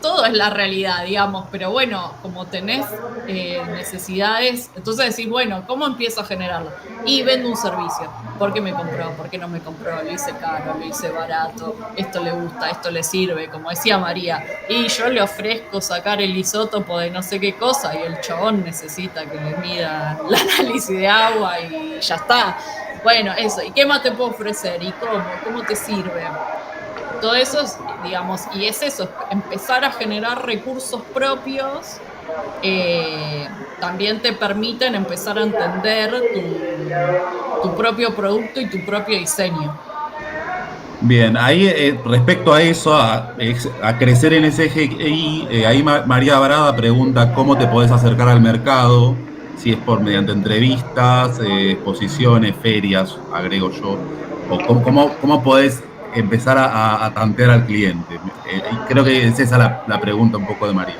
todo es la realidad, digamos, pero bueno, como tenés necesidades, entonces decís, bueno, ¿cómo empiezo a generarlo? Y vendo un servicio. ¿Por qué me compró? ¿Por qué no me compró? Lo hice caro, lo hice barato, esto le gusta, esto le sirve, como decía María. Y yo le ofrezco sacar el isótopo de no sé qué cosa y el chabón necesita que le mida el análisis de agua y ya está. Bueno, eso. ¿Y qué más te puedo ofrecer? ¿Y cómo? ¿Cómo te sirve? Todo eso es, digamos, y es eso, empezar a generar recursos propios, también te permiten empezar a entender tu propio producto y tu propio diseño. Bien, ahí respecto a eso, a crecer en ese eje, ahí María Barada pregunta cómo te podés acercar al mercado, si es mediante entrevistas, exposiciones, ferias, agrego yo, o cómo podés empezar a tantear al cliente. Creo que es esa la pregunta un poco de María.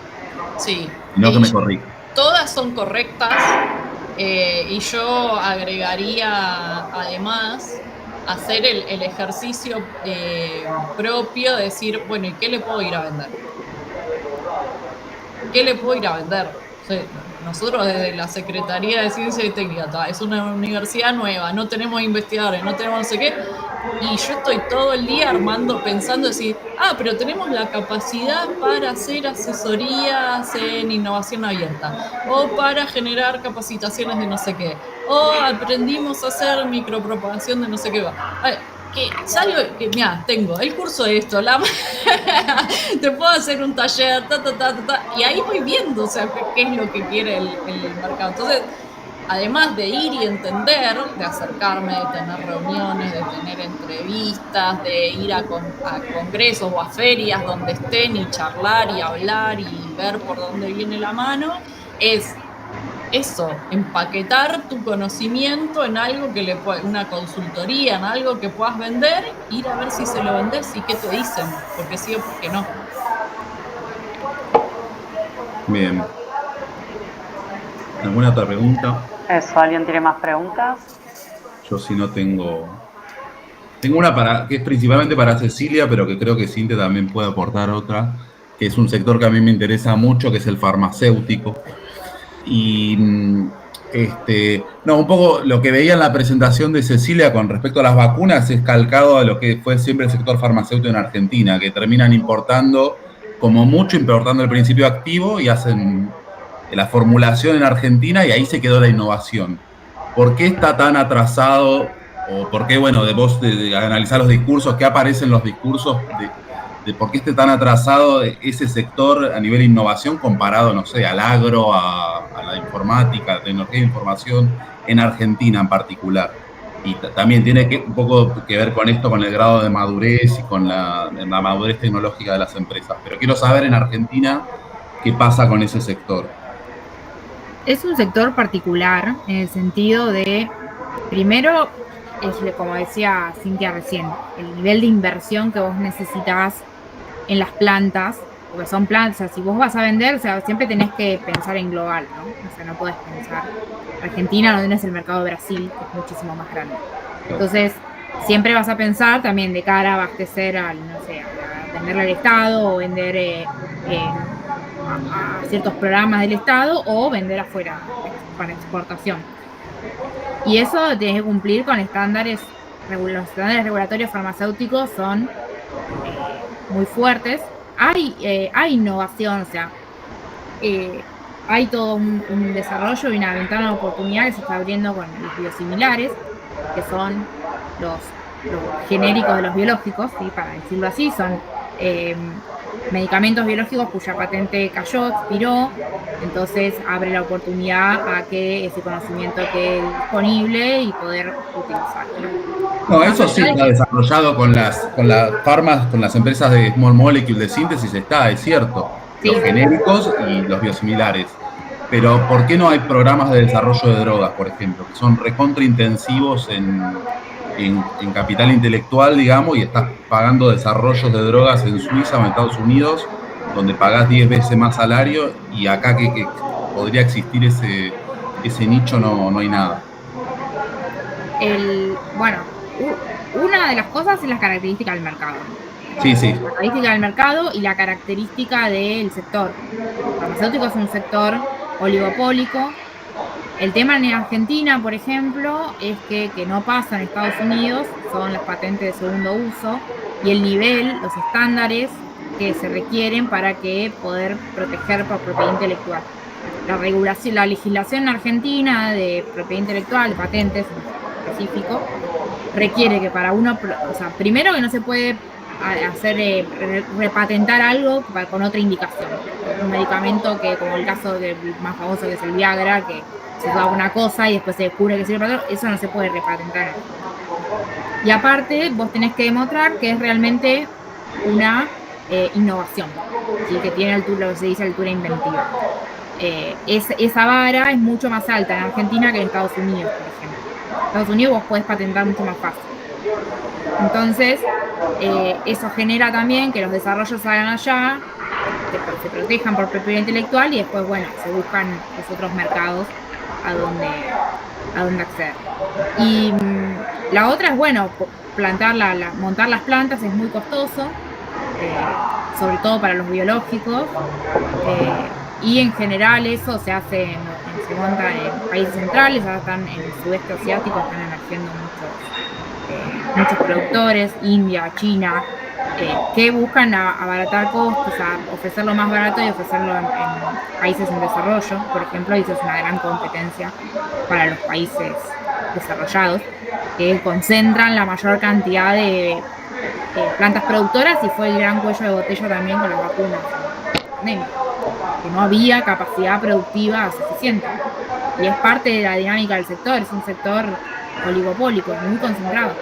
Sí. No que me corrija. Todas son correctas y yo agregaría además hacer el ejercicio propio de decir, bueno, ¿y qué le puedo ir a vender? ¿Qué le puedo ir a vender? O sea, nosotros desde la Secretaría de Ciencia y Técnica, es una universidad nueva, no tenemos investigadores, no tenemos no sé qué, y yo estoy todo el día pensando decir, pero tenemos la capacidad para hacer asesorías en innovación abierta, o para generar capacitaciones de no sé qué, o aprendimos a hacer micropropagación de no sé qué. que salgo, que mira, tengo el curso de esto, te puedo hacer un taller, y ahí voy viendo, o sea, qué es lo que quiere el mercado. Entonces, además de ir y entender, de acercarme, de tener reuniones, de tener entrevistas, de ir a congresos o a ferias donde estén y charlar y hablar y ver por dónde viene la mano, es eso, empaquetar tu conocimiento en algo que una consultoría, en algo que puedas vender, ir a ver si se lo vendes y qué te dicen, porque sí o porque no. Bien. ¿Alguna otra pregunta? Eso, ¿alguien tiene más preguntas? Yo sí no tengo... Tengo una que es principalmente para Cecilia, pero que creo que Cintia también puede aportar otra, que es un sector que a mí me interesa mucho, que es el farmacéutico. Y un poco lo que veía en la presentación de Cecilia con respecto a las vacunas es calcado a lo que fue siempre el sector farmacéutico en Argentina, que terminan importando, como mucho, importando el principio activo y hacen la formulación en Argentina y ahí se quedó la innovación. ¿Por qué está tan atrasado? O por qué, bueno, de analizar los discursos, qué aparece en los discursos de por qué esté tan atrasado ese sector a nivel de innovación comparado, no sé, al agro, a la informática, a la tecnología de información, en Argentina en particular. Y también tiene un poco que ver con esto, con el grado de madurez y con la madurez tecnológica de las empresas. Pero quiero saber en Argentina qué pasa con ese sector. Es un sector particular en el sentido de, primero, como decía Cintia recién, el nivel de inversión que vos necesitas en las plantas, porque son plantas, o sea, si vos vas a vender, o sea, siempre tenés que pensar en global, ¿no? O sea, no podés pensar. Argentina no tenés el mercado de Brasil, que es muchísimo más grande. Entonces, siempre vas a pensar también de cara a abastecer a venderle al Estado o vender a ciertos programas del Estado o vender afuera para exportación. Y eso tenés que cumplir con estándares, los estándares regulatorios farmacéuticos son muy fuertes. Hay innovación, o sea, hay todo un desarrollo y una ventana de oportunidad que se está abriendo con los biosimilares, que son los genéricos de los biológicos, ¿sí? Para decirlo así, son medicamentos biológicos cuya patente cayó, expiró, entonces abre la oportunidad a que ese conocimiento quede disponible y poder utilizarlo. No, eso sí está desarrollado con las farmas, con las empresas de small molecule de síntesis, es cierto. Sí. Los genéricos y los biosimilares. Pero ¿por qué no hay programas de desarrollo de drogas, por ejemplo, que son recontraintensivos en capital intelectual, digamos, y estás pagando desarrollos de drogas en Suiza o en Estados Unidos, donde pagás 10 veces más salario, y acá que podría existir ese nicho no hay nada? Una de las cosas es las características del mercado. Sí. La característica del mercado y la característica del sector. El farmacéutico es un sector oligopólico. El tema en Argentina, por ejemplo, es que no pasa en Estados Unidos, son las patentes de segundo uso y el nivel, los estándares que se requieren para que poder proteger por propiedad intelectual. La legislación en Argentina de propiedad intelectual, de patentes en específico, requiere que para uno, o sea, primero que no se puede hacer repatentar algo con otra indicación. Un medicamento que, como el caso del más famoso que es el Viagra, que se da una cosa y después se descubre que sirve para otro, eso no se puede repatentar. Y aparte, vos tenés que demostrar que es realmente una innovación, ¿sí? Que tiene altura, lo que se dice altura inventiva. Esa vara es mucho más alta en Argentina que en Estados Unidos, por ejemplo. En Estados Unidos vos podés patentar mucho más fácil. Entonces, eso genera también que los desarrollos salgan allá, se protejan por propiedad intelectual y después, bueno, se buscan los otros mercados a donde acceder. Y la otra es, bueno, montar las plantas es muy costoso, sobre todo para los biológicos, y en general eso se monta en países centrales, ahora están en el sudeste asiático, están emergiendo muchos productores, India, China, que buscan abaratar costos, ofrecerlo más barato y ofrecerlo en países en desarrollo, por ejemplo, y eso es una gran competencia para los países desarrollados, que concentran la mayor cantidad de plantas productoras, y fue el gran cuello de botella también con las vacunas en la pandemia, que no había capacidad productiva suficiente. Y es parte de la dinámica del sector, es un sector oligopólico, muy concentrado.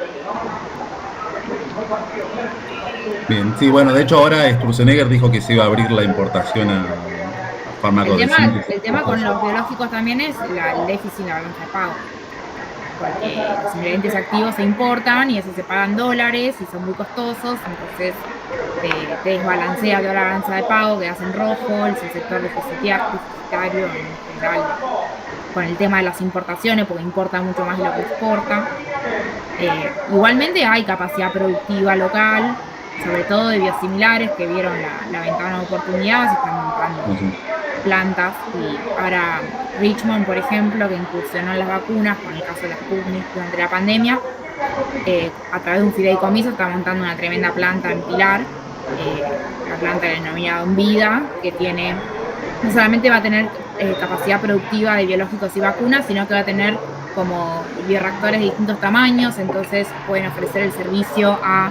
Bien, sí, bueno, de hecho ahora Sturzenegger dijo que se iba a abrir la importación a fármacos de síntesis. El tema con los biológicos también es el déficit en la balanza de pago, porque los ingredientes activos se importan y esos se pagan dólares y son muy costosos, entonces te desbalancea toda la balanza de pago, quedas en rojo, el sector deficitario en general, con el tema de las importaciones, porque importa mucho más de lo que exporta. Igualmente hay capacidad productiva local, sobre todo de biosimilares, que vieron la ventana de oportunidad, se están montando plantas, y ahora Richmond, por ejemplo, que incursionó en las vacunas, con el caso de la Sputnik durante la pandemia, a través de un fideicomiso está montando una tremenda planta en Pilar, la planta denominada Vida, que tiene, no solamente va a tener capacidad productiva de biológicos y vacunas, sino que va a tener como bioreactores de distintos tamaños, entonces pueden ofrecer el servicio a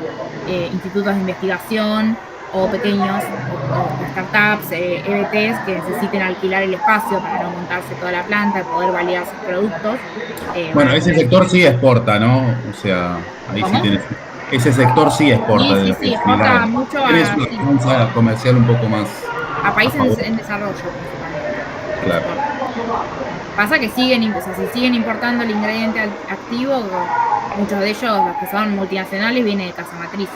institutos de investigación o pequeños o startups, EBTs que necesiten alquilar el espacio para no montarse toda la planta y poder validar sus productos. Bueno, ese sector sí exporta, ¿no? O sea, ahí ¿cómo? sí tienes. Ese sector sí exporta. Sí, exporta mucho Tienes una balanza comercial un poco más a países en desarrollo, principalmente. Claro. Pasa que se siguen importando el ingrediente activo, muchos de ellos, los que son multinacionales, vienen de casas matrices.